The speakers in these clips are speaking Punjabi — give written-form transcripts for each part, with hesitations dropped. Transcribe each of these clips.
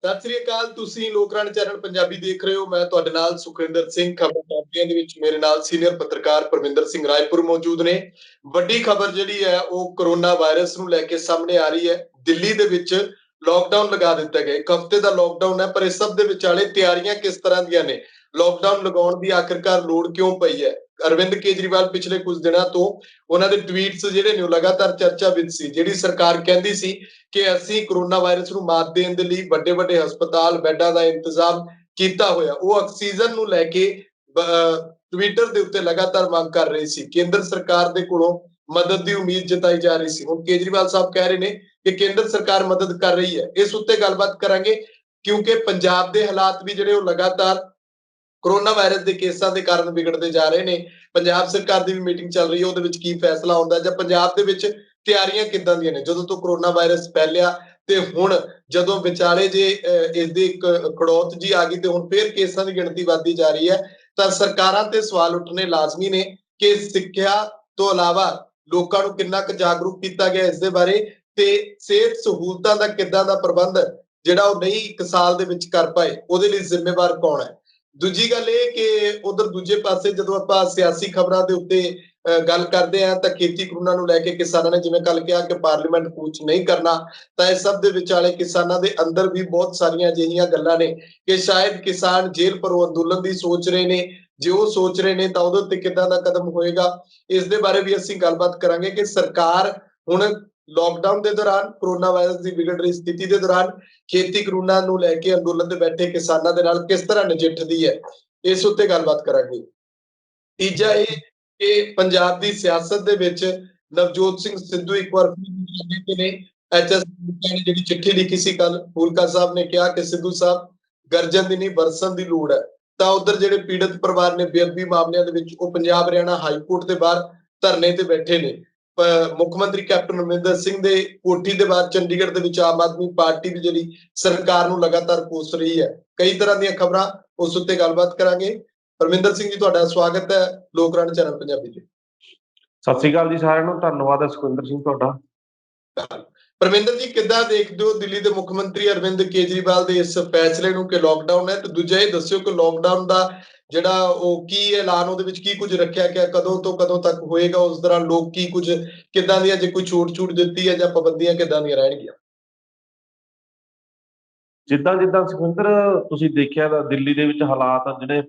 ਸਤਿ ਸ੍ਰੀ ਅਕਾਲ। ਤੁਸੀਂ ਲੋਕਰਾਣੀ ਚੈਨਲ ਪੰਜਾਬੀ ਦੇਖ ਰਹੇ ਹੋ। ਮੈਂ ਤੁਹਾਡੇ ਨਾਲ ਸੁਖਵਿੰਦਰ ਸਿੰਘ। ਖਬਰ ਪੰਜਾਬੀਆਂ ਦੇ ਵਿੱਚ ਮੇਰੇ ਨਾਲ ਸੀਨੀਅਰ ਪੱਤਰਕਾਰ ਪਰਮਿੰਦਰ ਸਿੰਘ ਰਾਏਪੁਰ ਮੌਜੂਦ ਨੇ। ਵੱਡੀ ਖਬਰ ਜਿਹੜੀ ਹੈ ਉਹ ਕਰੋਨਾ ਵਾਇਰਸ ਨੂੰ ਲੈ ਕੇ ਸਾਹਮਣੇ ਆ ਰਹੀ ਹੈ। ਦਿੱਲੀ ਦੇ ਵਿੱਚ ਲੋਕਡਾਊਨ ਲਗਾ ਦਿੱਤਾ ਗਿਆ। ਇੱਕ ਹਫ਼ਤੇ ਦਾ ਲੋਕਡਾਊਨ ਹੈ, ਪਰ ਇਸ ਸਭ ਦੇ ਵਿਚਾਲੇ ਤਿਆਰੀਆਂ ਕਿਸ ਤਰ੍ਹਾਂ ਦੀਆਂ ਨੇ? ਲੋਕਡਾਊਨ ਲਗਾਉਣ ਦੀ ਆਖਿਰਕਾਰ ਲੋੜ ਕਿਉਂ ਪਈ ਹੈ? ਅਰਵਿੰਦ ਕੇਜਰੀਵਾਲ ਪਿਛਲੇ ਕੁਝ ਦਿਨਾਂ ਤੋਂ ਉਹਨਾਂ ਦੇ ਟਵੀਟਸ ਜਿਹੜੇ ਨੇ ਉਹ ਲਗਾਤਾਰ ਚਰਚਾ ਵਿੱਚ ਸੀ। ਜਿਹੜੀ ਸਰਕਾਰ ਕਹਿੰਦੀ ਸੀ ਕਿ ਅਸੀਂ ਕਰੋਨਾ ਵਾਇਰਸ ਨੂੰ ਮਾਤ ਦੇਣ ਦੇ ਲਈ ਵੱਡੇ ਵੱਡੇ ਹਸਪਤਾਲ ਬੈੱਡਾਂ ਦਾ ਇੰਤਜ਼ਾਮ ਕੀਤਾ ਹੋਇਆ, ਉਹ ਆਕਸੀਜਨ ਨੂੰ ਲੈ ਕੇ ਟਵਿੱਟਰ ਦੇ ਉੱਤੇ ਲਗਾਤਾਰ ਮੰਗ ਕਰ ਰਹੀ ਸੀ। ਕੇਂਦਰ ਸਰਕਾਰ ਦੇ ਕੋਲੋਂ ਮਦਦ ਦੀ ਉਮੀਦ ਜਤਾਈ ਜਾ ਰਹੀ ਸੀ। ਹੁਣ ਕੇਜਰੀਵਾਲ ਸਾਹਿਬ ਕਹਿ ਰਹੇ ਨੇ ਕਿ ਕੇਂਦਰ ਸਰਕਾਰ ਮਦਦ ਕਰ ਰਹੀ ਹੈ। ਇਸ ਉੱਤੇ ਗੱਲਬਾਤ ਕਰਾਂਗੇ, ਕਿਉਂਕਿ ਪੰਜਾਬ ਦੇ ਹਾਲਾਤ ਵੀ ਜਿਹੜੇ ਉਹ ਲਗਾਤਾਰ ਕਰੋਨਾ ਵਾਇਰਸ ਦੇ ਕੇਸਾਂ ਦੇ ਕਾਰਨ ਵਿਗੜਦੇ ਜਾ ਰਹੇ ਨੇ। ਪੰਜਾਬ ਸਰਕਾਰ ਦੀ ਵੀ ਮੀਟਿੰਗ ਚੱਲ ਰਹੀ ਹੈ, ਉਹਦੇ ਵਿੱਚ ਕੀ ਫੈਸਲਾ ਆਉਂਦਾ ਜਾਂ ਪੰਜਾਬ ਦੇ ਵਿੱਚ ਤਿਆਰੀਆਂ ਕਿੱਦਾਂ ਦੀਆਂ ਨੇ? ਜਦੋਂ ਤੋਂ ਕਰੋਨਾ ਵਾਇਰਸ ਫੈਲਿਆ ਤੇ ਹੁਣ ਜਦੋਂ ਵਿਚਾਲੇ ਜੇ ਇਸ ਦੀ ਇੱਕ ਖੜੋਤ ਜੀ ਆ ਗਈ ਤੇ ਹੁਣ ਫੇਰ ਕੇਸਾਂ ਦੀ ਗਿਣਤੀ ਵੱਧਦੀ ਜਾ ਰਹੀ ਹੈ, ਤਾਂ ਸਰਕਾਰਾਂ ਤੇ ਸਵਾਲ ਉੱਠਣੇ ਲਾਜ਼ਮੀ ਨੇ ਕਿ ਸਿੱਖਿਆ ਤੋਂ ਇਲਾਵਾ ਲੋਕਾਂ ਨੂੰ ਕਿੰਨਾ ਕੁ ਜਾਗਰੂਕ ਕੀਤਾ ਗਿਆ ਇਸ ਦੇ ਬਾਰੇ, ਤੇ ਸਿਹਤ ਸਹੂਲਤਾਂ ਦਾ ਕਿੱਦਾਂ ਦਾ ਪ੍ਰਬੰਧ ਜਿਹੜਾ ਉਹ ਨਹੀਂ ਇੱਕ ਸਾਲ ਦੇ ਵਿੱਚ ਕਰ ਪਾਏ, ਉਹਦੇ ਲਈ ਜ਼ਿੰਮੇਵਾਰ ਕੌਣ ਹੈ? ਦੂਜੀ ਗੱਲ ਇਹ ਕਿ ਉਧਰ ਦੂਜੇ ਪਾਸੇ ਜਦੋਂ ਆਪਾਂ ਸਿਆਸੀ ਖਬਰਾਂ ਦੇ ਉੱਤੇ ਗੱਲ ਕਰਦੇ ਆ ਤਾਂ ਖੇਤੀ ਕਾਨੂੰਨਾਂ ਨੂੰ ਲੈ ਕੇ ਕਿਸਾਨਾਂ ਨੇ ਜਿਵੇਂ ਕੱਲ ਕਿਹਾ ਕਿ ਪਾਰਲੀਮੈਂਟ ਕੂਚ ਨਹੀਂ ਕਰਨਾ, ਤਾਂ ਇਸ ਸਭ ਦੇ ਵਿਚਾਲੇ ਕਿਸਾਨਾਂ ਦੇ ਅੰਦਰ ਵੀ ਬਹੁਤ ਸਾਰੀਆਂ ਅਜਿਹੀਆਂ ਗੱਲਾਂ ਨੇ ਕਿ ਸ਼ਾਇਦ ਕਿਸਾਨ ਜੇਲ੍ਹ ਭਰੋ ਅੰਦੋਲਨ ਦੀ ਸੋਚ ਰਹੇ ਨੇ। ਜੇ ਉਹ ਸੋਚ ਰਹੇ ਨੇ ਤਾਂ ਉਹਦੇ ਉੱਤੇ ਕਿੱਦਾਂ ਦਾ ਕਦਮ ਹੋਏਗਾ, ਇਸ ਦੇ ਬਾਰੇ ਵੀ ਅਸੀਂ ਗੱਲਬਾਤ ਕਰਾਂਗੇ ਕਿ ਸਰਕਾਰ ਹੁਣ ਲੋਕਡਾਊਨ ਦੇ ਦੌਰਾਨ, ਕਰੋਨਾ ਵਾਇਰਸ ਦੀ ਵਿਗੜ ਰਹੀ ਸਥਿਤੀ ਦੇ ਦੌਰਾਨ ਖੇਤੀ ਕਾਨੂੰਨਾਂ ਨੂੰ ਲੈ ਕੇ ਅੰਦੋਲਨ ਤੇ ਬੈਠੇ ਕਿਸਾਨਾਂ ਦੇ ਨਾਲ ਕਿਸ ਤਰ੍ਹਾਂ ਨਜਿੱਠਦੀ ਹੈ, ਇਸ ਉੱਤੇ ਗੱਲਬਾਤ ਕਰਾਂਗੇ। ਤੀਜਾ ਇਹ ਕਿ ਪੰਜਾਬ ਦੀ ਸਿਆਸਤ ਦੇ ਵਿੱਚ ਨਵਜੋਤ ਸਿੰਘ ਸਿੱਧੂ ਇੱਕ ਵਾਰ ਨੇ ਐਚਐਸ ਨੇ ਜਿਹੜੀ ਚਿੱਠੀ ਲਿਖੀ ਸੀ ਕੱਲ, ਫੂਲਕਾ ਸਾਹਿਬ ਨੇ ਕਿਹਾ ਕਿ ਸਿੱਧੂ ਸਾਹਿਬ ਗਰਜਨ ਦੀ ਨਹੀਂ ਬਰਸਨ ਦੀ ਲੋੜ ਹੈ। ਤਾਂ ਉਧਰ ਜਿਹੜੇ ਪੀੜਤ ਪਰਿਵਾਰ ਨੇ ਬੇਅਦਬੀ ਮਾਮਲਿਆਂ ਦੇ ਵਿੱਚ, ਉਹ ਪੰਜਾਬ ਹਰਿਆਣਾ ਹਾਈ ਕੋਰਟ ਦੇ ਬਾਹਰ ਧਰਨੇ ਤੇ ਬੈਠੇ ਨੇ। ਮੁੱਖ ਮੰਤਰੀ ਕੈਪਟਨ ਅਮਰਿੰਦਰ ਸਿੰਘ ਦੇ ਕੋਠੀ ਦੇ ਬਾਹਰ ਚੰਡੀਗੜ੍ਹ ਦੇ ਵਿੱਚ ਆਮ ਆਦਮੀ ਪਾਰਟੀ ਵੀ ਜਿਹੜੀ ਸਰਕਾਰ ਨੂੰ ਲਗਾਤਾਰ ਕੋਸ ਰਹੀ ਹੈ। ਕਈ ਤਰ੍ਹਾਂ ਦੀਆਂ ਖਬਰਾਂ, ਉਸ ਉੱਤੇ ਗੱਲਬਾਤ ਕਰਾਂਗੇ। ਪਰਮਿੰਦਰ ਸਿੰਘ ਜੀ, ਤੁਹਾਡਾ ਸਵਾਗਤ ਹੈ ਲੋਕਰਾਣੀ ਚੈਨਲ ਪੰਜਾਬੀ ਤੇ। ਸਤਿ ਸ੍ਰੀ ਅਕਾਲ ਜੀ ਸਾਰਿਆਂ ਨੂੰ। ਧੰਨਵਾਦ ਹੈ ਸੁਖਵਿੰਦਰ ਸਿੰਘ ਤੁਹਾਡਾ। ਪਰਮਿੰਦਰ ਜੀ, ਕਿੱਦਾਂ ਦੇਖਦੇ ਹੋ ਦਿੱਲੀ ਦੇ ਮੁੱਖ ਮੰਤਰੀ ਅਰਵਿੰਦ ਕੇਜਰੀਵਾਲ ਦੇ ਇਸ ਫੈਸਲੇ ਨੂੰ ਕਿ ਲੋਕਡਾਊਨ ਹੈ? ਤੇ ਦੂਜਾ ਇਹ ਦੱਸਿਓ ਕਿ ਲੋਕਡਾਊਨ ਦਾ ਜਿਹੜਾ ਉਹ ਕੀ ਐਲਾਨ, ਉਹਦੇ ਵਿੱਚ ਕੀ ਕੁਝ ਰੱਖਿਆ ਗਿਆ, ਕਦੋਂ ਤੋਂ ਕਦੋਂ ਤੱਕ ਹੋਏਗਾ, ਉਸ ਦੌਰਾਨ ਲੋਕ ਕੀ ਕੁਝ ਕਿੱਦਾਂ ਦੀਆਂ, ਜੇ ਕੋਈ ਛੂਟ ਦਿੱਤੀ ਹੈ ਜਾਂ ਪਾਬੰਦੀਆਂ ਕਿੱਦਾਂ ਦੀਆਂ ਰਹਿਣਗੀਆਂ? ਜਿੱਦਾਂ ਜਿੱਦਾਂ ਸੁਖਵਿੰਦਰ ਤੁਸੀਂ ਦੇਖਿਆ ਤਾਂ ਦਿੱਲੀ ਦੇ ਵਿੱਚ ਹਾਲਾਤ ਜਿਹੜੇ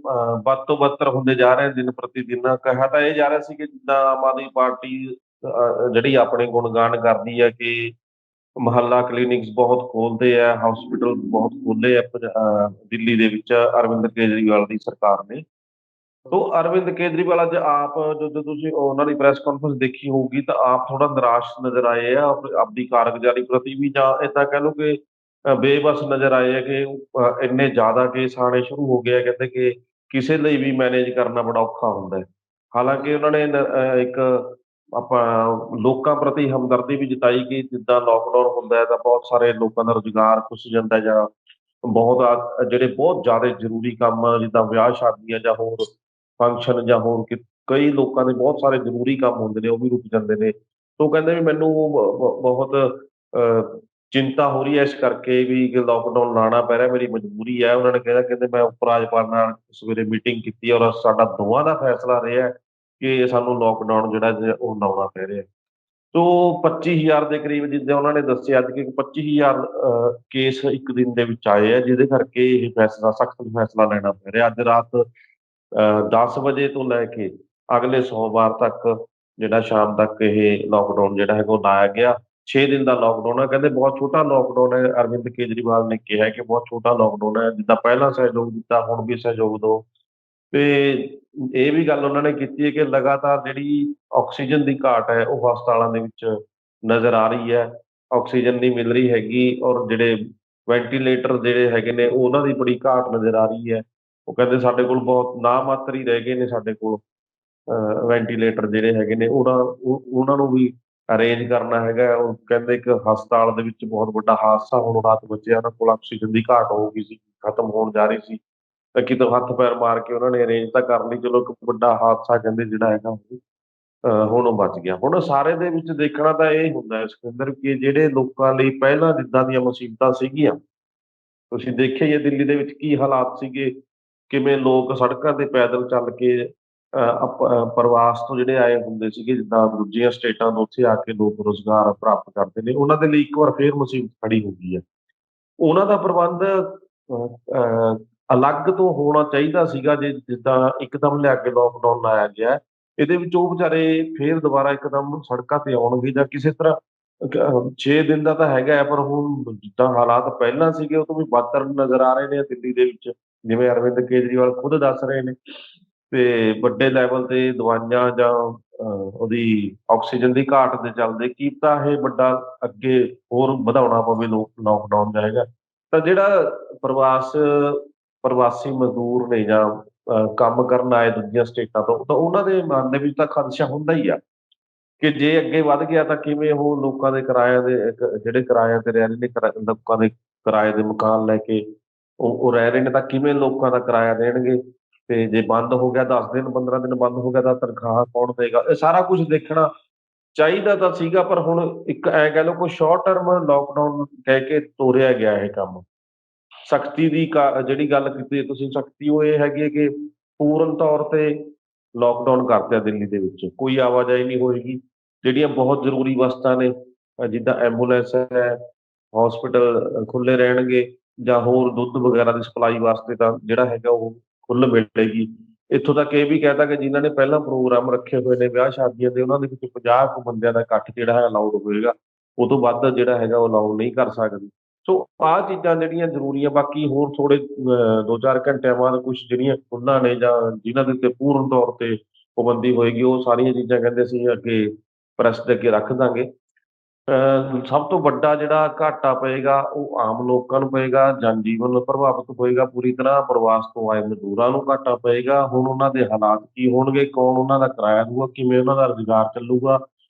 ਵੱਧ ਤੋਂ ਬੱਤਰ ਹੁੰਦੇ ਜਾ ਰਹੇ ਦਿਨ ਪ੍ਰਤੀ ਦਿਨ। ਕਿਹਾ ਤਾਂ ਇਹ ਜਾ ਰਿਹਾ ਸੀ ਕਿ ਜਿੱਦਾਂ ਆਮ ਆਦਮੀ ਪਾਰਟੀ ਜਿਹੜੀ ਆਪਣੇ ਗੁਣਗਾਨ ਕਰਦੀ ਹੈ ਕਿ ਮੁਹੱਲਾ ਕਲੀਨਿਕਸ ਬਹੁਤ ਖੋਲਦੇ ਆ, ਹਸਪੀਟਲ ਬਹੁਤ ਖੋਲੇ ਆ ਦਿੱਲੀ ਦੇ ਵਿੱਚ ਅਰਵਿੰਦ ਕੇਜਰੀਵਾਲ ਦੀ ਸਰਕਾਰ ਨੇ। ਤੋ ਅਰਵਿੰਦ ਕੇਜਰੀਵਾਲ ਅੱਜ ਆਪ ਜਦੋਂ ਤੁਸੀਂ ਉਹਨਾਂ ਦੀ ਪ੍ਰੈਸ ਕਾਨਫਰੰਸ ਦੇਖੀ ਹੋਊਗੀ ਤਾਂ ਆਪ ਥੋੜਾ ਨਿਰਾਸ਼ ਨਜ਼ਰ ਆਏ ਆ ਆਪਣੀ ਕਾਰਗੁਜ਼ਾਰੀ ਪ੍ਰਤੀ ਵੀ, ਜਾਂ ਏਦਾਂ ਕਹਿ ਲਓ ਕਿ ਬੇਬਸ ਨਜ਼ਰ ਆਏ ਆ ਕਿ ਇੰਨੇ ਜ਼ਿਆਦਾ ਕੇਸ ਆਉਣੇ ਸ਼ੁਰੂ ਹੋ ਗਏ ਆ। ਕਹਿੰਦੇ ਕਿ ਕਿਸੇ ਲਈ ਵੀ ਮੈਨੇਜ ਕਰਨਾ ਬੜਾ ਔਖਾ ਹੁੰਦਾ ਹੈ। ਹਾਲਾਂਕਿ ਉਹਨਾਂ ਨੇ ਇੱਕ ਆਪਾਂ ਲੋਕਾਂ ਪ੍ਰਤੀ ਹਮਦਰਦੀ ਵੀ ਜਤਾਈ ਕਿ ਜਿੱਦਾਂ ਲੋਕਡਾਊਨ ਹੁੰਦਾ ਹੈ ਤਾਂ ਬਹੁਤ ਸਾਰੇ ਲੋਕਾਂ ਦਾ ਰੁਜ਼ਗਾਰ ਖੁੱਸ ਜਾਂਦਾ, ਜਾਂ ਬਹੁਤ ਜਿਹੜੇ ਬਹੁਤ ਜ਼ਿਆਦਾ ਜ਼ਰੂਰੀ ਕੰਮ ਜਿੱਦਾਂ ਵਿਆਹ ਸ਼ਾਦੀਆਂ ਜਾਂ ਹੋਰ ਫੰਕਸ਼ਨ ਜਾਂ ਹੋਰ ਕਈ ਲੋਕਾਂ ਦੇ ਬਹੁਤ ਸਾਰੇ ਜ਼ਰੂਰੀ ਕੰਮ ਹੁੰਦੇ ਨੇ, ਉਹ ਵੀ ਰੁਕ ਜਾਂਦੇ ਨੇ। ਤੋ ਕਹਿੰਦੇ ਵੀ ਮੈਨੂੰ ਬਹੁਤ ਚਿੰਤਾ ਹੋ ਰਹੀ ਹੈ ਇਸ ਕਰਕੇ ਵੀ ਕਿ ਲੋਕਡਾਊਨ ਲਾਉਣਾ ਪੈ ਰਿਹਾ, ਮੇਰੀ ਮਜਬੂਰੀ ਹੈ। ਉਹਨਾਂ ਨੇ ਕਿਹਾ, ਕਹਿੰਦੇ ਮੈਂ ਉਪ ਰਾਜਪਾਲ ਨਾਲ ਸਵੇਰੇ ਮੀਟਿੰਗ ਕੀਤੀ ਔਰ ਸਾਡਾ ਦੋਵਾਂ ਦਾ ਫੈਸਲਾ ਰਿਹਾ ਕਿ ਸਾਨੂੰ ਲੋਕਡਾਊਨ ਜਿਹੜਾ ਉਹ ਲਾਉਣਾ ਪੈ ਰਿਹਾ। ਤੋ 25,000 ਦੇ ਕਰੀਬ, ਜਿੱਦਾਂ ਉਹਨਾਂ ਨੇ ਦੱਸਿਆ ਅੱਜ ਕਿ 25,000 ਕੇਸ ਇੱਕ ਦਿਨ ਦੇ ਵਿੱਚ ਆਏ ਆ, ਜਿਹਦੇ ਕਰਕੇ ਇਹ ਫੈਸਲਾ, ਸਖਤ ਫੈਸਲਾ ਲੈਣਾ ਪੈ ਰਿਹਾ। ਅੱਜ ਰਾਤ 10 ਵਜੇ ਤੋਂ ਲੈ ਕੇ ਅਗਲੇ ਸੋਮਵਾਰ ਤੱਕ ਜਿਹੜਾ ਸ਼ਾਮ ਤੱਕ ਇਹ ਲੋਕਡਾਊਨ ਜਿਹੜਾ ਹੈਗਾ ਉਹ ਲਾਇਆ ਗਿਆ। 6 ਦਿਨ ਦਾ ਲੋਕਡਾਊਨ ਹੈ। ਕਹਿੰਦੇ ਬਹੁਤ ਛੋਟਾ ਲੋਕਡਾਊਨ ਹੈ। ਅਰਵਿੰਦ ਕੇਜਰੀਵਾਲ ਨੇ ਕਿਹਾ ਕਿ ਬਹੁਤ ਛੋਟਾ ਲੋਕਡਾਊਨ ਹੈ, ਜਿੱਦਾਂ ਪਹਿਲਾਂ ਸਹਿਯੋਗ ਦਿੱਤਾ ਹੁਣ ਵੀ ਸਹਿਯੋਗ ਦਿਓ। ਤੇ ਇਹ ਵੀ ਗੱਲ ਉਹਨਾਂ ਨੇ ਕੀਤੀ ਹੈ ਕਿ ਲਗਾਤਾਰ ਜਿਹੜੀ ਆਕਸੀਜਨ ਦੀ ਘਾਟ ਹੈ ਉਹ ਹਸਪਤਾਲਾਂ ਦੇ ਵਿੱਚ ਨਜ਼ਰ ਆ ਰਹੀ ਹੈ। ਆਕਸੀਜਨ ਨਹੀਂ ਮਿਲ ਰਹੀ ਹੈਗੀ, ਔਰ ਜਿਹੜੇ ਵੈਂਟੀਲੇਟਰ ਜਿਹੜੇ ਹੈਗੇ ਨੇ ਉਹਨਾਂ ਦੀ ਬੜੀ ਘਾਟ ਨਜ਼ਰ ਆ ਰਹੀ ਹੈ। ਉਹ ਕਹਿੰਦੇ ਸਾਡੇ ਕੋਲ ਬਹੁਤ ਨਾ ਮਾਤਰ ਹੀ ਰਹਿ ਗਏ ਨੇ, ਸਾਡੇ ਕੋਲ ਵੈਂਟੀਲੇਟਰ ਜਿਹੜੇ ਹੈਗੇ ਨੇ ਉਹਨਾਂ ਨੂੰ ਵੀ ਅਰੇਂਜ ਕਰਨਾ ਹੈਗਾ। ਉਹ ਕਹਿੰਦੇ ਇੱਕ ਹਸਪਤਾਲ ਦੇ ਵਿੱਚ ਬਹੁਤ ਵੱਡਾ ਹਾਦਸਾ ਹੋਣ ਰਾਤ ਬਚਿਆ, ਉਹਨਾਂ ਕੋਲ ਆਕਸੀਜਨ ਦੀ ਘਾਟ ਹੋ ਗਈ ਸੀ, ਖਤਮ ਹੋਣ ਜਾ ਰਹੀ ਸੀ, ਤਾਂ ਕਿਤੇ ਹੱਥ ਪੈਰ ਮਾਰ ਕੇ ਉਹਨਾਂ ਨੇ ਅਰੇਂਜ ਤਾਂ ਕਰ ਲਈ। ਚਲੋ ਇੱਕ ਵੱਡਾ ਹਾਦਸਾ ਕਹਿੰਦੇ ਜਿਹੜਾ ਹੈਗਾ ਹੁਣ ਉਹ ਬਚ ਗਿਆ। ਹੁਣ ਸਾਰੇ ਦੇ ਵਿੱਚ ਦੇਖਣਾ ਤਾਂ ਇਹ ਹੁੰਦਾ ਹੈ ਸੁਖਿੰਦਰ ਕਿ ਜਿਹੜੇ ਲੋਕਾਂ ਲਈ ਪਹਿਲਾਂ ਜਿੱਦਾਂ ਦੀਆਂ ਮੁਸੀਬਤਾਂ ਸੀਗੀਆਂ ਤੁਸੀਂ ਦੇਖਿਆ ਹੀ ਹੈ ਦਿੱਲੀ ਦੇ ਵਿੱਚ ਕੀ ਹਾਲਾਤ ਸੀਗੇ, ਕਿਵੇਂ ਲੋਕ ਸੜਕਾਂ ਤੇ ਪੈਦਲ ਚੱਲ ਕੇ ਪ੍ਰਵਾਸ ਤੋਂ ਜਿਹੜੇ ਆਏ ਹੁੰਦੇ ਸੀਗੇ, ਜਿੱਦਾਂ ਦੂਜੀਆਂ ਸਟੇਟਾਂ ਤੋਂ, ਉੱਥੇ ਆ ਕੇ ਲੋਕ ਰੁਜ਼ਗਾਰ ਪ੍ਰਾਪਤ ਕਰਦੇ ਨੇ, ਉਹਨਾਂ ਦੇ ਲਈ ਇੱਕ ਵਾਰ ਫੇਰ ਮੁਸੀਬਤ ਖੜੀ ਹੋ ਗਈ ਹੈ। ਉਹਨਾਂ ਦਾ ਪ੍ਰਬੰਧ ਅਲੱਗ ਤੋਂ ਹੋਣਾ ਚਾਹੀਦਾ ਸੀਗਾ, ਜੇ ਜਿੱਦਾਂ ਇੱਕਦਮ ਲਿਆ ਕੇ ਲੋਕਡਾਊਨ ਲਾਇਆ ਗਿਆ। ਇਹਦੇ ਵਿੱਚ ਉਹ ਵਿਚਾਰੇ ਫੇਰ ਦੁਬਾਰਾ ਇੱਕਦਮ ਸੜਕਾਂ ਤੇ ਆਉਣਗੇ ਜਾਂ ਕਿਸੇ ਤਰ੍ਹਾਂ 6 ਦਿਨ ਦਾ ਤਾਂ ਹੈਗਾ ਹੈ, ਪਰ ਹੁਣ ਜਿੱਦਾਂ ਹਾਲਾਤ ਪਹਿਲਾਂ ਸੀਗੇ ਉਹ ਤੋਂ ਵੀ ਬਦਤਰ ਨਜ਼ਰ ਆ ਰਹੇ ਨੇ ਦਿੱਲੀ ਦੇ ਵਿੱਚ, ਜਿਵੇਂ ਅਰਵਿੰਦ ਕੇਜਰੀਵਾਲ ਖੁਦ ਦੱਸ ਰਹੇ ਨੇ। ਤੇ ਵੱਡੇ ਲੈਵਲ ਤੇ ਦਵਾਈਆਂ ਜਾਂ ਉਹਦੀ ਆਕਸੀਜਨ ਦੀ ਘਾਟ ਦੇ ਚੱਲਦੇ ਕੀ ਪਤਾ ਇਹ ਵੱਡਾ ਅੱਗੇ ਹੋਰ ਵਧਾਉਣਾ ਪਵੇ ਲੋਕਡਾਊਨ ਜਾਏਗਾ। ਤਾਂ ਜਿਹੜਾ ਪ੍ਰਵਾਸੀ ਮਜ਼ਦੂਰ ਨੇ ਜਾਂ ਕੰਮ ਕਰਨ ਆਏ ਦੂਜੀਆਂ ਸਟੇਟਾਂ ਤੋਂ, ਤਾਂ ਉਹਨਾਂ ਦੇ ਮਨ ਦੇ ਵਿੱਚ ਤਾਂ ਖਦਸ਼ਾ ਹੁੰਦਾ ਹੀ ਆ ਕਿ ਜੇ ਅੱਗੇ ਵੱਧ ਗਿਆ ਤਾਂ ਕਿਵੇਂ ਉਹ ਲੋਕਾਂ ਦੇ ਕਿਰਾਇਆਂ ਦੇ ਜਿਹੜੇ ਕਿਰਾਇਆਂ ਤੇ ਰਹਿ ਰਹੇ ਨੇ, ਲੋਕਾਂ ਦੇ ਕਿਰਾਏ ਦੇ ਮਕਾਨ ਲੈ ਕੇ ਉਹ ਰਹਿ ਰਹੇ ਨੇ, ਤਾਂ ਕਿਵੇਂ ਲੋਕਾਂ ਦਾ ਕਿਰਾਇਆ ਦੇਣਗੇ। ਤੇ ਜੇ ਬੰਦ ਹੋ ਗਿਆ 10 ਦਿਨ 15 ਦਿਨ ਬੰਦ ਹੋ ਗਿਆ ਤਾਂ ਤਨਖਾਹ ਕੌਣ ਦੇਗਾ। ਇਹ ਸਾਰਾ ਕੁਝ ਦੇਖਣਾ ਚਾਹੀਦਾ ਤਾਂ ਸੀਗਾ, ਪਰ ਹੁਣ ਇੱਕ ਐਂ ਕਹਿ ਲਓ ਕੋਈ ਸ਼ਾਰਟ ਟਰਮ ਲੋਕਡਾਊਨ ਕਹਿ ਕੇ ਤੋਰਿਆ ਗਿਆ ਇਹ ਕੰਮ। ਸਖਤੀ ਦੀ ਜਿਹੜੀ ਗੱਲ ਕੀਤੀ ਤੁਸੀਂ, ਸਖਤੀ ਉਹ ਇਹ ਹੈਗੀ ਹੈ ਕਿ ਪੂਰਨ ਤੌਰ ਤੇ ਲੋਕਡਾਊਨ ਕਰਤਿਆ ਦਿੱਲੀ ਦੇ ਵਿੱਚ, ਕੋਈ ਆਵਾਜਾਈ ਨਹੀਂ ਹੋਏਗੀ। ਜਿਹੜੀਆਂ ਬਹੁਤ ਜ਼ਰੂਰੀ ਵਸਤਾਂ ਨੇ ਜਿੱਦਾਂ ਐਂਬੂਲੈਂਸ ਹੈ, ਹਸਪੀਟਲ ਖੁੱਲੇ ਰਹਿਣਗੇ, ਜਾਂ ਹੋਰ ਦੁੱਧ ਵਗੈਰਾ ਦੀ ਸਪਲਾਈ ਵਾਸਤੇ ਤਾਂ ਜਿਹੜਾ ਹੈਗਾ ਉਹ ਖੁੱਲ੍ਹ ਮਿਲੇਗੀ। ਇੱਥੋਂ ਤੱਕ ਇਹ ਵੀ ਕਹਿ ਕਿ ਜਿਨ੍ਹਾਂ ਨੇ ਪਹਿਲਾਂ ਪ੍ਰੋਗਰਾਮ ਰੱਖੇ ਹੋਏ ਨੇ ਵਿਆਹ ਸ਼ਾਦੀਆਂ ਦੇ, ਉਹਨਾਂ ਦੇ ਵਿੱਚ 50 ਕੁ ਬੰਦਿਆਂ ਦਾ ਇਕੱਠ ਜਿਹੜਾ ਹੈ ਅਲਾਊਡ ਹੋਏਗਾ, ਉਹ ਤੋਂ ਵੱਧ ਜਿਹੜਾ ਹੈਗਾ ਉਹ ਅਲਾਊਡ ਨਹੀਂ ਕਰ ਸਕਦੇ। ਸੋ ਆਹ ਚੀਜ਼ਾਂ ਜਿਹੜੀਆਂ ਜ਼ਰੂਰੀ ਆ, ਬਾਕੀ ਹੋਰ ਥੋੜੇ 2-4 ਘੰਟਿਆਂ ਬਾਅਦ ਕੁਛ ਜਿਹੜੀਆਂ ਖੁੱਲ੍ਹਾਂ ਨੇ ਜਾਂ ਜਿਨ੍ਹਾਂ ਦੇ ਉੱਤੇ ਪੂਰਨ ਤੌਰ ਤੇ ਪਾਬੰਦੀ ਹੋਏਗੀ, ਉਹ ਸਾਰੀਆਂ ਚੀਜ਼ਾਂ ਕਹਿੰਦੇ ਅਸੀਂ ਅੱਗੇ ਪ੍ਰੈਸ ਦੇ ਅੱਗੇ ਰੱਖ ਦਾਂਗੇ। ਸਭ ਤੋਂ ਵੱਡਾ ਜਿਹੜਾ ਘਾਟਾ ਪਏਗਾ ਉਹ ਆਮ ਲੋਕਾਂ ਨੂੰ ਪਏਗਾ, ਜਨਜੀਵਨ ਪ੍ਰਭਾਵਿਤ ਹੋਏਗਾ ਪੂਰੀ ਤਰ੍ਹਾਂ, ਪ੍ਰਵਾਸ ਤੋਂ ਆਏ ਮਜ਼ਦੂਰਾਂ ਨੂੰ ਘਾਟਾ ਪਏਗਾ। ਹੁਣ ਉਹਨਾਂ ਦੇ ਹਾਲਾਤ ਕੀ ਹੋਣਗੇ, ਕੌਣ ਉਹਨਾਂ ਦਾ ਕਿਰਾਇਆ ਦਊਗਾ, ਕਿਵੇਂ ਉਹਨਾਂ ਦਾ ਰੁਜ਼ਗਾਰ ਚੱਲੂਗਾ,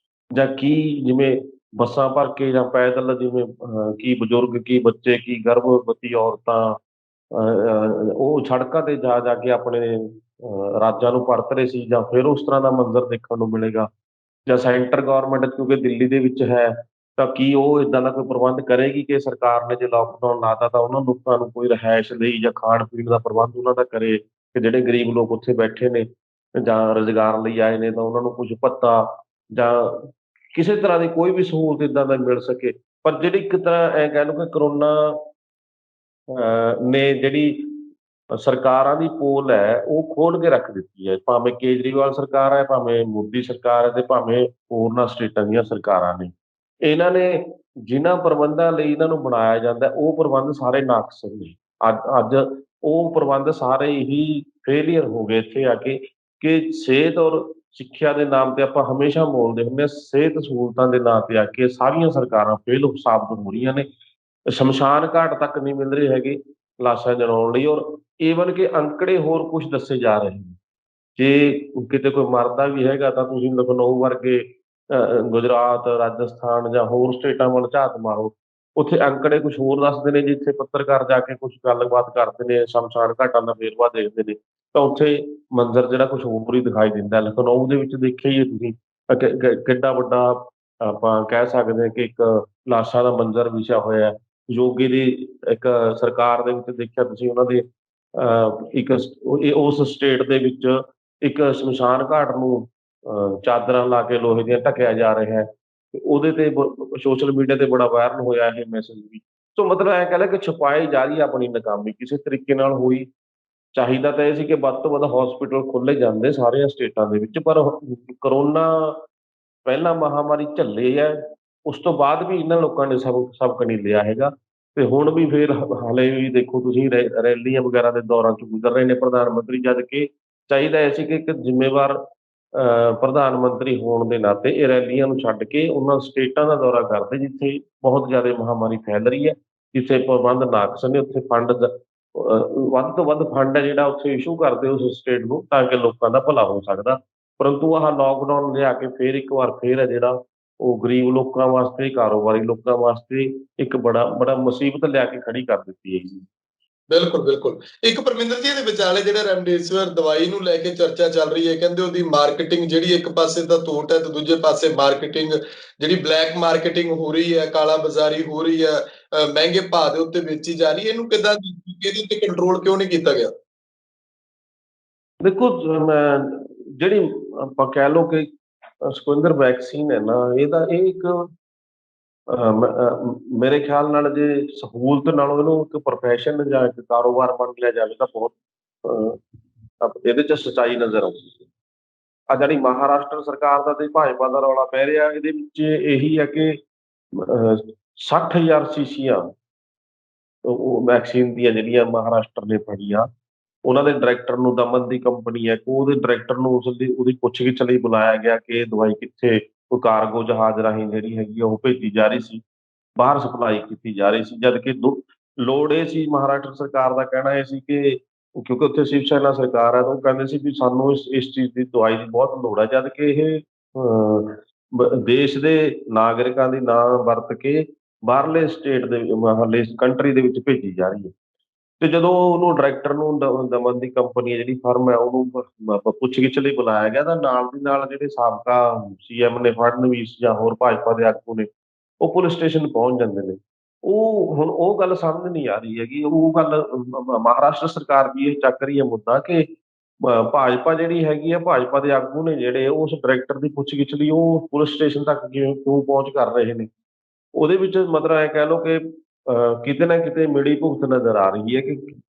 ਜਾਂ ਕੀ ਜਿਵੇਂ ਬੱਸਾਂ ਭਰ ਕੇ ਜਾਂ ਪੈਦਲ, ਜਿਵੇਂ ਕੀ ਬਜ਼ੁਰਗ, ਕੀ ਬੱਚੇ, ਕੀ ਗਰਭਵਤੀ ਔਰਤਾਂ ਉਹ ਸੜਕਾਂ ਤੇ ਜਾ ਜਾ ਕੇ ਆਪਣੇ ਰਾਜਾਂ ਨੂੰ ਪਰਤ ਰਹੇ ਸੀ, ਜਾਂ ਫਿਰ ਉਸ ਤਰ੍ਹਾਂ ਦਾ ਮੰਜ਼ਰ ਦੇਖਣ ਨੂੰ ਮਿਲੇਗਾ। ਜਾਂ ਸੈਂਟਰ ਗਵਰਨਮੈਂਟ ਕਿਉਂਕਿ ਦਿੱਲੀ ਦੇ ਵਿੱਚ ਹੈ, ਤਾਂ ਕੀ ਉਹ ਏਦਾਂ ਦਾ ਕੋਈ ਪ੍ਰਬੰਧ ਕਰੇਗੀ ਕਿ ਸਰਕਾਰ ਨੇ ਜੇ ਲੋਕਡਾਊਨ ਲਾਤਾ ਤਾਂ ਉਹਨਾਂ ਲੋਕਾਂ ਨੂੰ ਕੋਈ ਰਿਹਾਇਸ਼ ਲਈ ਜਾਂ ਖਾਣ ਪੀਣ ਦਾ ਪ੍ਰਬੰਧ ਉਹਨਾਂ ਦਾ ਕਰੇ, ਕਿ ਜਿਹੜੇ ਗਰੀਬ ਲੋਕ ਉੱਥੇ ਬੈਠੇ ਨੇ ਜਾਂ ਰੁਜ਼ਗਾਰ ਲਈ ਆਏ ਨੇ, ਤਾਂ ਉਹਨਾਂ ਨੂੰ ਕੁਝ ਭੱਤਾ ਜਾਂ ਕਿਸੇ ਤਰ੍ਹਾਂ ਦੀ ਕੋਈ ਵੀ ਸਹੂਲਤ ਏਦਾਂ ਦਾ ਮਿਲ ਸਕੇ। ਪਰ ਜਿਹੜੀ ਇੱਕ ਤਰ੍ਹਾਂ ਐਂ ਕਹਿ ਲਓ ਕਿ ਕਰੋਨਾ ਨੇ ਜਿਹੜੀ ਸਰਕਾਰਾਂ ਦੀ ਪੋਲ ਹੈ ਉਹ ਖੋਲ ਕੇ ਰੱਖ ਦਿੱਤੀ ਹੈ, ਭਾਵੇਂ ਕੇਜਰੀਵਾਲ ਸਰਕਾਰ ਹੈ, ਭਾਵੇਂ ਮੋਦੀ ਸਰਕਾਰ ਹੈ, ਤੇ ਭਾਵੇਂ ਹੋਰਨਾਂ ਸਟੇਟਾਂ ਦੀਆਂ ਸਰਕਾਰਾਂ ਨੇ। ਇਹਨਾਂ ਨੇ ਜਿਨ੍ਹਾਂ ਪ੍ਰਬੰਧਾਂ ਲਈ ਇਹਨਾਂ ਨੂੰ ਬਣਾਇਆ ਜਾਂਦਾ ਉਹ ਪ੍ਰਬੰਧ ਸਾਰੇ ਨਾਕਸ ਨੇ। ਅੱਜ ਉਹ ਪ੍ਰਬੰਧ ਸਾਰੇ ਹੀ ਫੇਲੀਅਰ ਹੋ ਗਏ ਇੱਥੇ ਆ ਕੇ, ਕਿ ਸਿਹਤ ਔਰ ਸਿੱਖਿਆ ਦੇ ਨਾਮ ਤੇ ਆਪਾਂ ਹਮੇਸ਼ਾ ਬੋਲਦੇ ਹੁੰਦੇ ਹਾਂ, ਸਿਹਤ ਸਹੂਲਤਾਂ ਦੇ ਨਾਂ ਤੇ ਆ ਕੇ ਸਾਰੀਆਂ ਸਰਕਾਰਾਂ ਫੇਲ ਸਾਬਤ ਹੋ ਰਹੀਆਂ ਨੇ। ਸ਼ਮਸ਼ਾਨ ਘਾਟ ਤੱਕ ਨਹੀਂ ਮਿਲ ਰਹੇ ਹੈਗੇ ਲਾਸ਼ਾਂ ਜਲਾਉਣ ਲਈ, ਔਰ ਈਵਨ ਕਿ ਅੰਕੜੇ ਹੋਰ ਕੁਛ ਦੱਸੇ ਜਾ ਰਹੇ ਨੇ। ਜੇ ਕਿਤੇ ਕੋਈ ਮਰਦਾ ਵੀ ਹੈਗਾ ਤਾਂ ਤੁਸੀਂ ਲਖਨਊ ਵਰਗੇ ਗੁਜਰਾਤ, ਰਾਜਸਥਾਨ ਜਾਂ ਹੋਰ ਸਟੇਟਾਂ ਵੱਲ ਝਾਤ ਮਾਰੋ, ਉੱਥੇ ਅੰਕੜੇ ਕੁਛ ਹੋਰ ਦੱਸਦੇ ਨੇ। ਜਿੱਥੇ ਪੱਤਰਕਾਰ ਜਾ ਕੇ ਕੁਛ ਗੱਲਬਾਤ ਕਰਦੇ ਨੇ, ਸ਼ਮਸ਼ਾਨ ਘਾਟਾਂ ਦਾ ਵੇਰਵਾ ਦੇਖਦੇ ਨੇ, ਤਾਂ ਉੱਥੇ ਮੰਜ਼ਰ ਜਿਹੜਾ ਕੁਛ ਹੋਰ ਹੀ ਦਿਖਾਈ ਦਿੰਦਾ। ਲਖਨਊ ਦੇ ਵਿੱਚ ਦੇਖਿਆ ਹੀ ਹੈ ਤੁਸੀਂ, ਕਿੱਡਾ ਵੱਡਾ ਆਪਾਂ ਕਹਿ ਸਕਦੇ ਹਾਂ ਕਿ ਇੱਕ ਲਾਸ਼ਾਂ ਦਾ ਮੰਜ਼ਰ ਵਿਛਿਆ ਹੋਇਆ ਹੈ। ਯੋਗੀ ਦੀ ਇੱਕ ਸਰਕਾਰ ਦੇ ਵਿੱਚ ਦੇਖਿਆ ਤੁਸੀਂ, ਉਹਨਾਂ ਦੇ ਇੱਕ ਉਸ ਸਟੇਟ ਦੇ ਵਿੱਚ ਇੱਕ ਸ਼ਮਸ਼ਾਨ ਘਾਟ ਨੂੰ ਚਾਦਰਾਂ ਲਾ ਕੇ ਲੋਹੇ ਦੀਆਂ ਢਕਿਆ ਜਾ ਰਿਹਾ ਹੈ, ਤੇ ਉਹਦੇ ਤੇ ਸੋਸ਼ਲ ਮੀਡੀਆ ਤੇ ਬੜਾ ਵਾਇਰਲ ਹੋਇਆ ਇਹ ਮੈਸੇਜ ਵੀ। ਸੋ ਮਤਲਬ ਐਂ ਕਹਿ ਲੇ ਕਿ ਛੁਪਾਈ ਜਾ ਰਹੀ ਹੈ ਆਪਣੀ ਨਾਕਾਮੀ ਕਿਸੇ ਤਰੀਕੇ ਨਾਲ ਹੋਈ। ਚਾਹੀਦਾ ਤਾਂ ਇਹ ਸੀ ਕਿ ਵੱਧ ਤੋਂ ਵੱਧ ਹਸਪੀਟਲ ਖੋਲ੍ਹੇ ਜਾਂਦੇ ਸਾਰੀਆਂ ਸਟੇਟਾਂ ਦੇ ਵਿੱਚ, ਪਰ ਕਰੋਨਾ ਪਹਿਲਾਂ ਮਹਾਂਮਾਰੀ ਝੱਲੇ ਹੈ, ਉਸ ਤੋਂ ਬਾਅਦ ਵੀ ਇਹਨਾਂ ਲੋਕਾਂ ਨੇ ਸਬਕ ਨਹੀਂ ਲਿਆ ਹੈਗਾ। ਤੇ ਹੁਣ ਵੀ ਫੇਰ ਹਾਲੇ ਵੀ ਦੇਖੋ ਤੁਸੀਂ ਰੈਲੀਆਂ ਵਗੈਰਾ ਦੇ ਦੌਰਾਂ ਚ ਗੁਜ਼ਰ ਰਹੇ ਨੇ ਪ੍ਰਧਾਨ ਮੰਤਰੀ, ਜਦ ਕਿ ਚਾਹੀਦਾ ਇਹ ਸੀ ਕਿ ਇੱਕ ਜ਼ਿੰਮੇਵਾਰ ਪ੍ਰਧਾਨ ਮੰਤਰੀ ਹੋਣ ਦੇ ਨਾਤੇ ਇਹ ਰੈਲੀਆਂ ਨੂੰ ਛੱਡ ਕੇ ਉਹਨਾਂ ਸਟੇਟਾਂ ਦਾ ਦੌਰਾ ਕਰਦੇ ਜਿੱਥੇ ਬਹੁਤ ਜ਼ਿਆਦਾ ਮਹਾਂਮਾਰੀ ਫੈਲ ਰਹੀ ਹੈ, ਜਿੱਥੇ ਪ੍ਰਬੰਧ ਨਾਕਸ ਨੇ, ਉੱਥੇ ਫੰਡ ਵੱਧ ਤੋਂ ਵੱਧ ਫੰਡ ਹੈ ਜਿਹੜਾ ਉੱਥੇ ਇਸ਼ੂ ਕਰਦੇ ਉਸ ਸਟੇਟ ਨੂੰ, ਤਾਂ ਕਿ ਲੋਕਾਂ ਦਾ ਭਲਾ ਹੋ ਸਕਦਾ। ਪਰੰਤੂ ਆਹ ਲੋਕਡਾਊਨ ਲਿਆ ਕੇ ਫੇਰ ਇੱਕ ਵਾਰ ਫੇਰ ਹੈ ਜਿਹੜਾ ਉਹ ਗਰੀਬ ਲੋਕਾਂ ਵਾਸਤੇ, ਕਾਰੋਬਾਰੀ ਲੋਕਾਂ ਵਾਸਤੇ ਇੱਕ ਬੜਾ ਮੁਸੀਬਤ ਲਿਆ ਕੇ ਖੜੀ ਕਰ ਦਿੱਤੀ ਹੈ ਜੀ। ਬਿਲਕੁਲ ਬਿਲਕੁਲ। ਇੱਕ ਪਰਮਿੰਦਰ ਜੀ, ਇਹਦੇ ਵਿਚਾਲੇ ਜਿਹੜਾ ਰੈਮਡੇਸਿਵਰ ਦਵਾਈ ਨੂੰ ਲੈ ਕੇ ਚਰਚਾ ਚੱਲ ਰਹੀ ਹੈ, ਕਹਿੰਦੇ ਉਹਦੀ ਮਾਰਕੀਟਿੰਗ ਜਿਹੜੀ ਇੱਕ ਪਾਸੇ ਤਾਂ ਤੋਟ ਹੈ, ਤੇ ਦੂਜੇ ਪਾਸੇ ਮਾਰਕੀਟਿੰਗ ਜਿਹੜੀ ਬਲੈਕ ਮਾਰਕੀਟਿੰਗ ਹੋ ਰਹੀ ਹੈ, ਕਾਲਾ ਬਾਜ਼ਾਰੀ ਹੋ ਰਹੀ ਹੈ, ਮਹਿੰਗੇ ਭਾਅ ਦੇ ਉੱਤੇ ਵੇਚੀ ਜਾ ਰਹੀ ਹੈ, ਇਹਨੂੰ ਕਿੱਦਾਂ ਇਹਦੇ ਉੱਤੇ ਕੰਟਰੋਲ ਕਿਉਂ ਨਹੀਂ ਕੀਤਾ ਗਿਆ? ਦੇਖੋ ਜਿਹੜੀ ਆਪਾਂ ਕਹਿ ਲਓ ਕਿ ਸੁਖਵਿੰਦਰ ਵੈਕਸੀਨ ਹੈ ਨਾ, ਇਹਦਾ ਇਹ ਇੱਕ ਮੇਰੇ ਖਿਆਲ ਨਾਲ ਜੇ ਸਹੂਲਤ ਨਾਲੋਂ ਇਹਨੂੰ ਇੱਕ ਪ੍ਰੋਫੈਸ਼ਨ ਜਾਂ ਇੱਕ ਕਾਰੋਬਾਰ ਬਣ ਲਿਆ ਜਾਵੇ ਤਾਂ ਬਹੁਤ ਇਹਦੇ ਚ ਸੱਚਾਈ ਨਜ਼ਰ ਆਉਂਦੀ। ਆ ਜਿਹੜੀ ਮਹਾਰਾਸ਼ਟਰ ਸਰਕਾਰ ਦਾ ਤੇ ਭਾਜਪਾ ਦਾ ਰੌਲਾ ਪੈ ਰਿਹਾ, ਇਹਦੇ ਵਿੱਚ ਇਹੀ ਹੈ ਕਿ 60,000 ਸ਼ੀਸ਼ੀਆਂ ਉਹ ਵੈਕਸੀਨ ਦੀਆਂ ਜਿਹੜੀਆਂ ਮਹਾਰਾਸ਼ਟਰ ਨੇ ਫੜੀਆਂ, ਉਹਨਾਂ ਦੇ ਡਾਇਰੈਕਟਰ ਨੂੰ, ਦਮਨ ਦੀ ਕੰਪਨੀ ਹੈ, ਉਹਦੇ ਡਾਇਰੈਕਟਰ ਨੂੰ ਉਹਦੀ ਪੁੱਛਗਿੱਛ ਲਈ ਬੁਲਾਇਆ ਗਿਆ ਕਿ ਇਹ ਦਵਾਈ ਕਿੱਥੇ, ਕੋਈ ਕਾਰਗੋ ਜਹਾਜ਼ ਰਾਹੀਂ ਜਿਹੜੀ ਹੈਗੀ ਆ ਉਹ ਭੇਜੀ ਜਾ ਰਹੀ ਸੀ, ਬਾਹਰ ਸਪਲਾਈ ਕੀਤੀ ਜਾ ਰਹੀ ਸੀ। ਜਦ ਕਿ ਲੋੜ ਇਹ ਸੀ, ਮਹਾਰਾਸ਼ਟਰ ਸਰਕਾਰ ਦਾ ਕਹਿਣਾ ਇਹ ਸੀ ਕਿ ਕਿਉਂਕਿ ਉੱਥੇ ਸ਼ਿਵ ਸੈਨਾ ਸਰਕਾਰ ਹੈ, ਤਾਂ ਉਹ ਕਹਿੰਦੇ ਸੀ ਵੀ ਸਾਨੂੰ ਇਸ ਚੀਜ਼ ਦੀ ਦਵਾਈ ਦੀ ਬਹੁਤ ਲੋੜ ਹੈ। ਜਦ ਕਿ ਇਹ ਦੇਸ਼ ਦੇ ਨਾਗਰਿਕਾਂ ਦੀ ਨਾਂ ਵਰਤ ਕੇ ਬਾਹਰਲੇ ਸਟੇਟ ਦੇ ਮਹੱਲੇ ਕੰਟਰੀ ਦੇ ਵਿੱਚ ਭੇਜੀ ਜਾ ਰਹੀ ਹੈ। ਤੇ ਜਦੋਂ ਉਹਨੂੰ ਡਾਇਰੈਕਟਰ ਨੂੰ ਦਮਨ ਦੀ ਕੰਪਨੀ ਹੈ ਜਿਹੜੀ ਫਰਮ ਹੈ, ਉਹਨੂੰ ਪੁੱਛਗਿੱਛ ਲਈ ਬੁਲਾਇਆ ਗਿਆ, ਤਾਂ ਨਾਲ ਦੀ ਨਾਲ ਜਿਹੜੇ ਸਾਬਕਾ ਸੀਐਮ ਨੇ ਫੜਨਵੀਸ ਜਾਂ ਹੋਰ ਭਾਜਪਾ ਦੇ ਆਗੂ ਨੇ, ਉਹ ਪੁਲਿਸ ਸਟੇਸ਼ਨ ਪਹੁੰਚ ਜਾਂਦੇ ਨੇ। ਉਹ ਹੁਣ ਉਹ ਗੱਲ ਸਮਝ ਨਹੀਂ ਆ ਰਹੀ ਹੈਗੀ। ਉਹ ਗੱਲ ਮਹਾਰਾਸ਼ਟਰ ਸਰਕਾਰ ਵੀ ਇਹ ਚੱਕ ਰਹੀ ਹੈ ਮੁੱਦਾ ਕਿ ਭਾਜਪਾ ਜਿਹੜੀ ਹੈਗੀ ਆ, ਭਾਜਪਾ ਦੇ ਆਗੂ ਨੇ ਜਿਹੜੇ ਉਸ ਡਾਇਰੈਕਟਰ ਦੀ ਪੁੱਛਗਿੱਛ ਲਈ ਉਹ ਪੁਲਿਸ ਸਟੇਸ਼ਨ ਤੱਕ ਕਿਉਂ ਪਹੁੰਚ ਕਰ ਰਹੇ ਨੇ। ਉਹਦੇ ਵਿੱਚ ਮਤਲਬ ਐ ਕਹਿ ਲਓ ਕਿ ਕਿਤੇ ਨਾ ਕਿਤੇ ਮਿਲੀ ਭੁਗਤ ਨਜ਼ਰ ਆ ਰਹੀ ਹੈ ਕਿ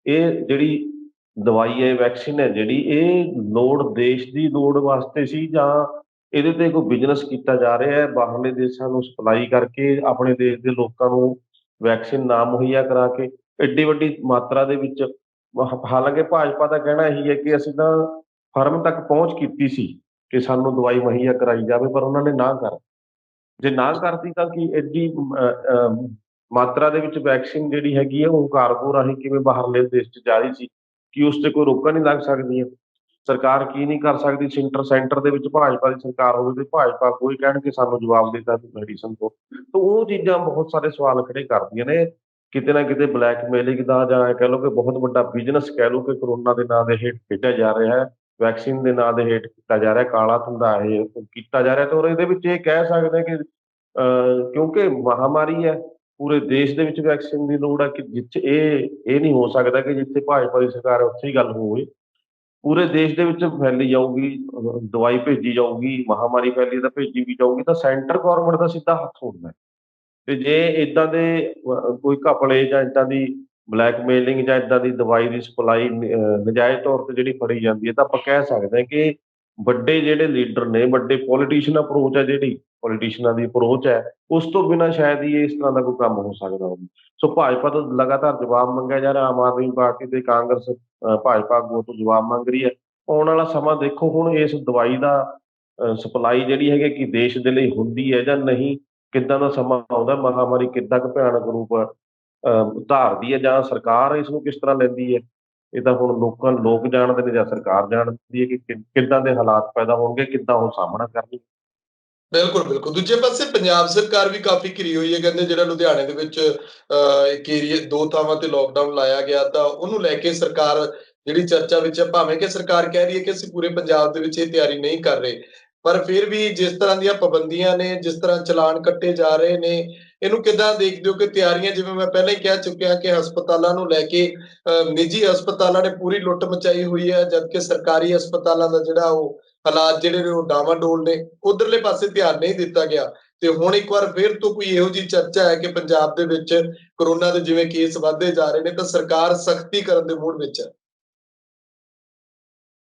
ਇਹ ਜਿਹੜੀ ਦਵਾਈ ਹੈ, ਵੈਕਸੀਨ ਹੈ ਜਿਹੜੀ, ਇਹ ਲੋੜ ਦੇਸ਼ ਦੀ ਲੋੜ ਵਾਸਤੇ ਸੀ ਜਾਂ ਇਹਦੇ ਤੇ ਕੋਈ ਬਿਜ਼ਨਸ ਕੀਤਾ ਜਾ ਰਿਹਾ ਹੈ, ਬਾਹਰਲੇ ਦੇਸ਼ਾਂ ਨੂੰ ਸਪਲਾਈ ਕਰਕੇ ਆਪਣੇ ਦੇਸ਼ ਦੇ ਲੋਕਾਂ ਨੂੰ ਵੈਕਸੀਨ ਨਾ ਮੁਹੱਈਆ ਕਰਾ ਕੇ ਐਡੀ ਵੱਡੀ ਮਾਤਰਾ ਦੇ ਵਿੱਚ। ਹਾਲਾਂਕਿ ਭਾਜਪਾ ਦਾ ਕਹਿਣਾ ਇਹੀ ਹੈ ਕਿ ਅਸੀਂ ਤਾਂ ਫਰਮ ਤੱਕ ਪਹੁੰਚ ਕੀਤੀ ਸੀ ਕਿ ਸਾਨੂੰ ਦਵਾਈ ਮੁਹੱਈਆ ਕਰਾਈ ਜਾਵੇ, ਪਰ ਉਹਨਾਂ ਨੇ ਨਾ ਕਰ, ਜੇ ਨਾ ਕਰਦੀ ਤਾਂ ਕੀ ਐਡੀ ਮਾਤਰਾ ਦੇ ਵਿੱਚ ਵੈਕਸੀਨ ਜਿਹੜੀ ਹੈਗੀ ਹੈ ਉਹ ਕਾਰਗੋ ਰਾਹੀਂ ਕਿਵੇਂ ਬਾਹਰਲੇ ਦੇਸ਼ 'ਚ ਜਾ ਰਹੀ ਸੀ? ਕੀ ਉਸ ਤੇ ਕੋਈ ਰੋਕਾਂ ਨਹੀਂ ਲੱਗ ਸਕਦੀਆਂ? ਸਰਕਾਰ ਕੀ ਨਹੀਂ ਕਰ ਸਕਦੀ? ਸੈਂਟਰ ਦੇ ਵਿੱਚ ਭਾਜਪਾ ਦੀ ਸਰਕਾਰ ਹੋਵੇ ਤੇ ਭਾਜਪਾ ਕੋਈ ਕਹਿਣਗੇ ਸਾਨੂੰ ਜਵਾਬ ਦੇ ਦਿੱਤਾ ਮੈਡੀਸਨ ਤੋਂ। ਤਾਂ ਉਹ ਚੀਜ਼ਾਂ ਬਹੁਤ ਸਾਰੇ ਸਵਾਲ ਖੜੇ ਕਰਦੀਆਂ ਨੇ। ਕਿਤੇ ਨਾ ਕਿਤੇ ਬਲੈਕਮੇਲਿੰਗ ਦਾ ਜਾਂ ਇਹ ਕਹਿ ਲਓ ਕਿ ਬਹੁਤ ਵੱਡਾ ਬਿਜ਼ਨਸ ਕਹਿ ਲਓ ਕਿ ਕੋਰੋਨਾ ਦੇ ਨਾਂ ਦੇ ਹੇਠ ਖੇਡਿਆ ਜਾ ਰਿਹਾ ਹੈ, ਵੈਕਸੀਨ ਦੇ ਨਾਂ ਦੇ ਹੇਠ ਕੀਤਾ ਜਾ ਰਿਹਾ, ਕਾਲਾ ਧੰਦਾ ਇਹ ਕੀਤਾ ਜਾ ਰਿਹਾ। ਤੇ ਔਰ ਇਹਦੇ ਵਿੱਚ ਇਹ ਕਹਿ ਸਕਦੇ ਕਿ ਕਿਉਂਕਿ ਮਹਾਮਾਰੀ ਹੈ, ਪੂਰੇ ਦੇਸ਼ ਦੇ ਵਿੱਚ ਵੈਕਸੀਨ ਦੀ ਲੋੜ ਹੈ ਕਿ ਜਿੱਥੇ ਇਹ ਨਹੀਂ ਹੋ ਸਕਦਾ ਕਿ ਜਿੱਥੇ ਭਾਜਪਾ ਦੀ ਸਰਕਾਰ ਹੈ ਉੱਥੇ ਹੀ ਗੱਲ ਹੋਵੇ। ਪੂਰੇ ਦੇਸ਼ ਦੇ ਵਿੱਚ ਫੈਲੀ ਜਾਊਗੀ, ਦਵਾਈ ਭੇਜੀ ਜਾਊਗੀ, ਮਹਾਮਾਰੀ ਫੈਲੀ ਤਾਂ ਭੇਜੀ ਵੀ ਜਾਊਗੀ, ਤਾਂ ਸੈਂਟਰ ਗੌਰਮੈਂਟ ਦਾ ਸਿੱਧਾ ਹੱਥ ਹੁੰਦਾ ਹੈ। ਤੇ ਜੇ ਏਦਾਂ ਦੇ ਕੋਈ ਘਪਲੇ ਜਾਂ ਏਦਾਂ ਦੀ ਬਲੈਕਮੇਲਿੰਗ ਜਾਂ ਏਦਾਂ ਦੀ ਦਵਾਈ ਦੀ ਸਪਲਾਈ ਨਜਾਇਜ਼ ਤੌਰ ਤੇ ਜਿਹੜੀ ਫੜੀ ਜਾਂਦੀ ਹੈ, ਤਾਂ ਆਪਾਂ ਕਹਿ ਸਕਦੇ ਹਾਂ ਕਿ ਵੱਡੇ ਜਿਹੜੇ ਲੀਡਰ ਨੇ, ਵੱਡੇ ਪੋਲੀਟੀਸ਼ੀਅਨ ਅਪਰੋਚ ਹੈ, ਜਿਹੜੀ ਪੋਲੀਟੀਸ਼ੀਅਨਾਂ ਦੀ ਅਪਰੋਚ ਹੈ, ਉਸ ਤੋਂ ਬਿਨਾਂ ਸ਼ਾਇਦ ਹੀ ਇਸ ਤਰ੍ਹਾਂ ਦਾ ਕੋਈ ਕੰਮ ਹੋ ਸਕਦਾ ਹੋਵੇ। ਸੋ ਭਾਜਪਾ ਤੋਂ ਲਗਾਤਾਰ ਜਵਾਬ ਮੰਗਿਆ ਜਾ ਰਿਹਾ, ਆਮ ਆਦਮੀ ਪਾਰਟੀ ਤੇ ਕਾਂਗਰਸ ਭਾਜਪਾ ਆਗੂਆਂ ਤੋਂ ਜਵਾਬ ਮੰਗ ਰਹੀ ਹੈ। ਆਉਣ ਵਾਲਾ ਸਮਾਂ ਦੇਖੋ ਹੁਣ ਇਸ ਦਵਾਈ ਦਾ ਸਪਲਾਈ ਜਿਹੜੀ ਹੈਗੀ ਕਿ ਦੇਸ਼ ਦੇ ਲਈ ਹੁੰਦੀ ਹੈ ਜਾਂ ਨਹੀਂ, ਕਿੱਦਾਂ ਦਾ ਸਮਾਂ ਆਉਂਦਾ, ਮਹਾਮਾਰੀ ਕਿੱਦਾਂ ਕੁ ਭਿਆਨਕ ਰੂਪ ਧਾਰਦੀ ਹੈ ਜਾਂ ਸਰਕਾਰ ਇਸ ਨੂੰ ਕਿਸ ਤਰ੍ਹਾਂ ਲੈਂਦੀ ਹੈ। ਇਹ ਤਾਂ ਹੁਣ ਲੋਕ ਜਾਣਦੇ ਨੇ ਜਾਂ ਸਰਕਾਰ ਜਾਣਦੀ ਹੈ ਕਿ ਕਿੱਦਾਂ ਦੇ ਹਾਲਾਤ ਪੈਦਾ ਹੋਣਗੇ, ਕਿੱਦਾਂ ਉਹ ਸਾਹਮਣਾ ਕਰਨਗੇ। ਬਿਲਕੁਲ ਬਿਲਕੁਲ। ਦੂਜੇ ਪਾਸੇ ਪੰਜਾਬ ਸਰਕਾਰ ਵੀ ਕਾਫੀ ਘਿਰੀ ਹੋਈ ਹੈ। ਕਹਿੰਦੇ ਜਿਹੜਾ ਲੁਧਿਆਣੇ ਦੇ ਵਿੱਚ ਇੱਕ ਏਰੀਏ 2 ਥਾਵਾਂ ਤੇ ਲੋਕਡਾਊਨ ਲਾਇਆ ਗਿਆ, ਤਾਂ ਉਹਨੂੰ ਲੈ ਕੇ ਸਰਕਾਰ ਜਿਹੜੀ ਚਰਚਾ ਵਿੱਚ ਹੈ, ਭਾਵੇਂ ਕਿ ਸਰਕਾਰ ਕਹਿ ਰਹੀ ਹੈ ਕਿ ਅਸੀਂ ਪੂਰੇ ਪੰਜਾਬ ਦੇ ਵਿੱਚ ਇਹ ਤਿਆਰੀ ਨਹੀਂ ਕਰ ਰਹੇ, ਪਰ ਫਿਰ ਵੀ ਜਿਸ ਤਰ੍ਹਾਂ ਦੀਆਂ ਪਾਬੰਦੀਆਂ ਨੇ, ਜਿਸ ਤਰ੍ਹਾਂ ਚਲਾਨ ਕੱਟੇ ਜਾ ਰਹੇ ਨੇ, ਇਹਨੂੰ ਕਿੱਦਾਂ ਦੇਖਦੇ ਹੋ ਕਿ ਤਿਆਰੀਆਂ, ਜਿਵੇਂ ਮੈਂ ਪਹਿਲਾਂ ਹੀ ਕਹਿ ਚੁੱਕਿਆ ਕਿ ਹਸਪਤਾਲਾਂ ਨੂੰ ਲੈ ਕੇ ਨਿੱਜੀ ਹਸਪਤਾਲਾਂ ਨੇ ਪੂਰੀ ਲੁੱਟ ਮਚਾਈ ਹੋਈ ਹੈ, ਜਦਕਿ ਸਰਕਾਰੀ ਹਸਪਤਾਲਾਂ ਦਾ ਜਿਹੜਾ ਉਹ ਹਾਲਾਤ ਜਿਹੜੇ ਨੇ ਉਹ ਡਾਵਾਡੋਲ ਨੇ, ਉਧਰਲੇ ਪਾਸੇ ਧਿਆਨ ਨਹੀਂ ਦਿੱਤਾ ਗਿਆ। ਤੇ ਹੁਣ ਇੱਕ ਵਾਰ ਫਿਰ ਤੋਂ ਕੋਈ ਇਹੋ ਜਿਹੀ ਚਰਚਾ ਹੈ ਕਿ ਪੰਜਾਬ ਦੇ ਵਿੱਚ ਕੋਰੋਨਾ ਦੇ ਜਿਵੇਂ ਕੇਸ ਵੱਧਦੇ ਜਾ ਰਹੇ ਨੇ, ਤਾਂ ਸਰਕਾਰ ਸਖਤੀ ਕਰਨ ਦੇ ਮੂਡ ਵਿੱਚ ਹੈ।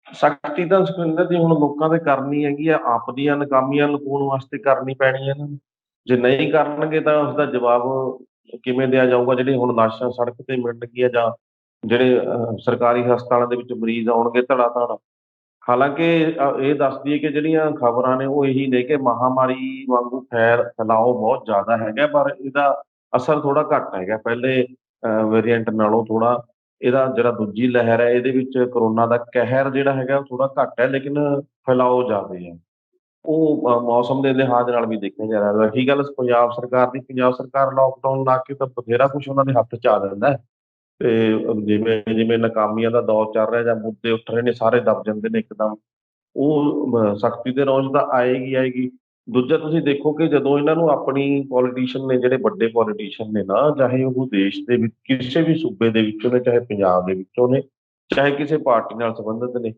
ਸਖਤੀ ਤਾਂ ਸੁਖਵਿੰਦਰ ਜੀ ਹੁਣ ਲੋਕਾਂ ਦੇ ਕਰਨੀ ਹੈਗੀ ਆ, ਆਪਦੀਆਂ ਨਾਕਾਮੀਆਂ ਲੁਕਾਉਣ ਵਾਸਤੇ ਕਰਨੀ ਪੈਣੀ ਹੈ ਇਹਨਾਂ ਨੂੰ। ਜੇ ਨਹੀਂ ਕਰਨਗੇ ਤਾਂ ਉਸਦਾ ਜਵਾਬ ਕਿਵੇਂ ਦਿਆ ਜਾਊਗਾ? ਜਿਹੜੇ ਹੁਣ ਲਾਸ਼ਾਂ ਸੜਕ ਤੇ ਮਿਲਣਗੀਆਂ ਜਾਂ ਜਿਹੜੇ ਸਰਕਾਰੀ ਹਸਪਤਾਲਾਂ ਦੇ ਵਿੱਚ ਮਰੀਜ਼ ਆਉਣਗੇ ਧੜਾ ਧੜ। ਹਾਲਾਂਕਿ ਇਹ ਦੱਸਦੀ ਹੈ ਕਿ ਜਿਹੜੀਆਂ ਖਬਰਾਂ ਨੇ ਉਹ ਇਹੀ ਨੇ ਕਿ ਮਹਾਮਾਰੀ ਵਾਂਗੂ ਫੈਲਾਓ ਬਹੁਤ ਜ਼ਿਆਦਾ ਹੈਗਾ, ਪਰ ਇਹਦਾ ਅਸਰ ਥੋੜਾ ਘੱਟ ਹੈਗਾ ਪਹਿਲੇ ਵੇਰੀਐਂਟ ਨਾਲੋਂ। ਥੋੜਾ ਇਹਦਾ ਜਿਹੜਾ ਦੂਜੀ ਲਹਿਰ ਹੈ ਇਹਦੇ ਵਿੱਚ ਕੋਰੋਨਾ ਦਾ ਕਹਿਰ ਜਿਹੜਾ ਹੈਗਾ ਉਹ ਥੋੜਾ ਘੱਟ ਹੈ, ਲੇਕਿਨ ਫੈਲਾਓ ਜ਼ਿਆਦਾ ਹੈ। ਉਹ ਮੌਸਮ ਦੇ ਲਿਹਾਜ਼ ਨਾਲ ਵੀ ਦੇਖਿਆ ਜਾ ਰਿਹਾ। ਰਹੀ ਗੱਲ ਪੰਜਾਬ ਸਰਕਾਰ ਦੀ, ਪੰਜਾਬ ਸਰਕਾਰ ਲੋਕਡਾਊਨ ਲਾ ਕੇ ਤਾਂ ਬਥੇਰਾ ਕੁਛ ਉਹਨਾਂ ਦੇ ਹੱਥ 'ਚ ਆ ਜਾਂਦਾ ਹੈ। ਤੇ ਜਿਵੇਂ ਜਿਵੇਂ ਨਾਕਾਮੀਆਂ ਦਾ ਦੌਰ ਚੱਲ ਰਿਹਾ ਜਾਂ ਮੁੱਦੇ ਉੱਠ ਰਹੇ ਨੇ, ਸਾਰੇ ਦਬ ਜਾਂਦੇ ਨੇ ਇੱਕਦਮ। ਉਹ ਸਖਤੀ ਦੇ ਰੌਂਜ ਤਾਂ ਆਏਗੀ ਆਏਗੀ, ਦੂਜਾ ਤੁਸੀਂ ਦੇਖੋ ਕਿ ਜਦੋਂ ਇਹਨਾਂ ਨੂੰ ਆਪਣੀ ਪੋਲੀਟੀਸ਼ੀਅਨ ਨੇ, ਜਿਹੜੇ ਵੱਡੇ ਪੋਲੀਟੀਸ਼ੀਅਨ ਨੇ ਨਾ, ਚਾਹੇ ਉਹ ਦੇਸ਼ ਦੇ ਵਿੱਚ ਕਿਸੇ ਵੀ ਸੂਬੇ ਦੇ ਵਿੱਚੋਂ ਨੇ, ਚਾਹੇ ਪੰਜਾਬ ਦੇ ਵਿੱਚੋਂ ਨੇ, ਚਾਹੇ ਕਿਸੇ ਪਾਰਟੀ ਨਾਲ ਸੰਬੰਧਿਤ ਨੇ,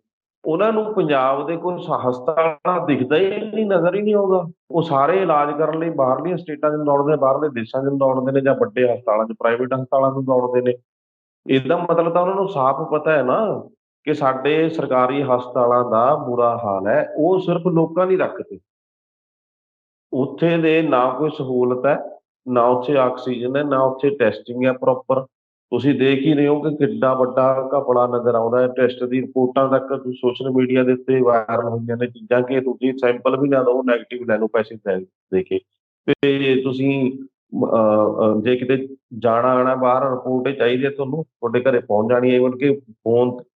ਉਹਨਾਂ ਨੂੰ ਪੰਜਾਬ ਦੇ ਕੋਈ ਹਸਪਤਾਲ ਦਿਖਦਾ ਹੀ ਨਹੀਂ, ਨਜ਼ਰ ਹੀ ਨਹੀਂ ਆਉਂਦਾ। ਉਹ ਸਾਰੇ ਇਲਾਜ ਕਰਨ ਲਈ ਬਾਹਰਲੀਆਂ ਸਟੇਟਾਂ 'ਚ ਦੌੜਦੇ, ਬਾਹਰਲੇ ਦੇਸ਼ਾਂ 'ਚ ਦੌੜਦੇ ਨੇ, ਜਾਂ ਵੱਡੇ ਹਸਪਤਾਲਾਂ 'ਚ, ਪ੍ਰਾਈਵੇਟ ਹਸਪਤਾਲਾਂ ਨੂੰ ਦੌੜਦੇ ਨੇ। ਇਹਦਾ ਮਤਲਬ ਤਾਂ ਉਹਨਾਂ ਨੂੰ ਸਾਫ਼ ਪਤਾ ਹੈ ਨਾ ਕਿ ਸਾਡੇ ਸਰਕਾਰੀ ਹਸਪਤਾਲਾਂ ਦਾ ਬੁਰਾ ਹਾਲ ਹੈ। ਉਹ ਸਿਰਫ ਲੋਕਾਂ ਲਈ ਰੱਖਦੇ, ਉੱਥੇ ਦੇ ਨਾ ਕੋਈ ਸਹੂਲਤ ਹੈ, ਨਾ ਉੱਥੇ ਆਕਸੀਜਨ ਹੈ, ਨਾ ਉੱਥੇ ਟੈਸਟਿੰਗ ਹੈ ਪ੍ਰੋਪਰ। ਤੁਸੀਂ ਦੇਖ ਹੀ ਰਹੇ ਹੋ ਕਿ ਕਿੱਡਾ ਵੱਡਾ ਘਪਲਾ ਨਜ਼ਰ ਆਉਂਦਾ ਹੈ। ਟੈਸਟ ਦੀ ਰਿਪੋਰਟਾਂ ਤੱਕ ਸੋਸ਼ਲ ਮੀਡੀਆ ਦੇ ਉੱਤੇ ਵਾਇਰਲ ਹੋਈਆਂ ਨੇ ਚੀਜ਼ਾਂ ਕਿ ਤੁਸੀਂ ਸੈਂਪਲ ਵੀ ਨਾ ਦਿਓ, ਨੈਗੇਟਿਵ ਲੈ ਲਓ ਪੈਸੇ ਦੇ ਕੇ। ਤੇ ਤੁਸੀਂ ਜੇ ਕਿਤੇ ਜਾਣਾ ਆਣਾ ਬਾਹਰ, ਰਿਪੋਰਟ ਹੀ ਚਾਹੀਦੀ ਹੈ ਤੁਹਾਨੂੰ, ਤੁਹਾਡੇ ਘਰੇ ਪਹੁੰਚ ਜਾਣੀ ਹੈ। ਈਵਨ ਕਿ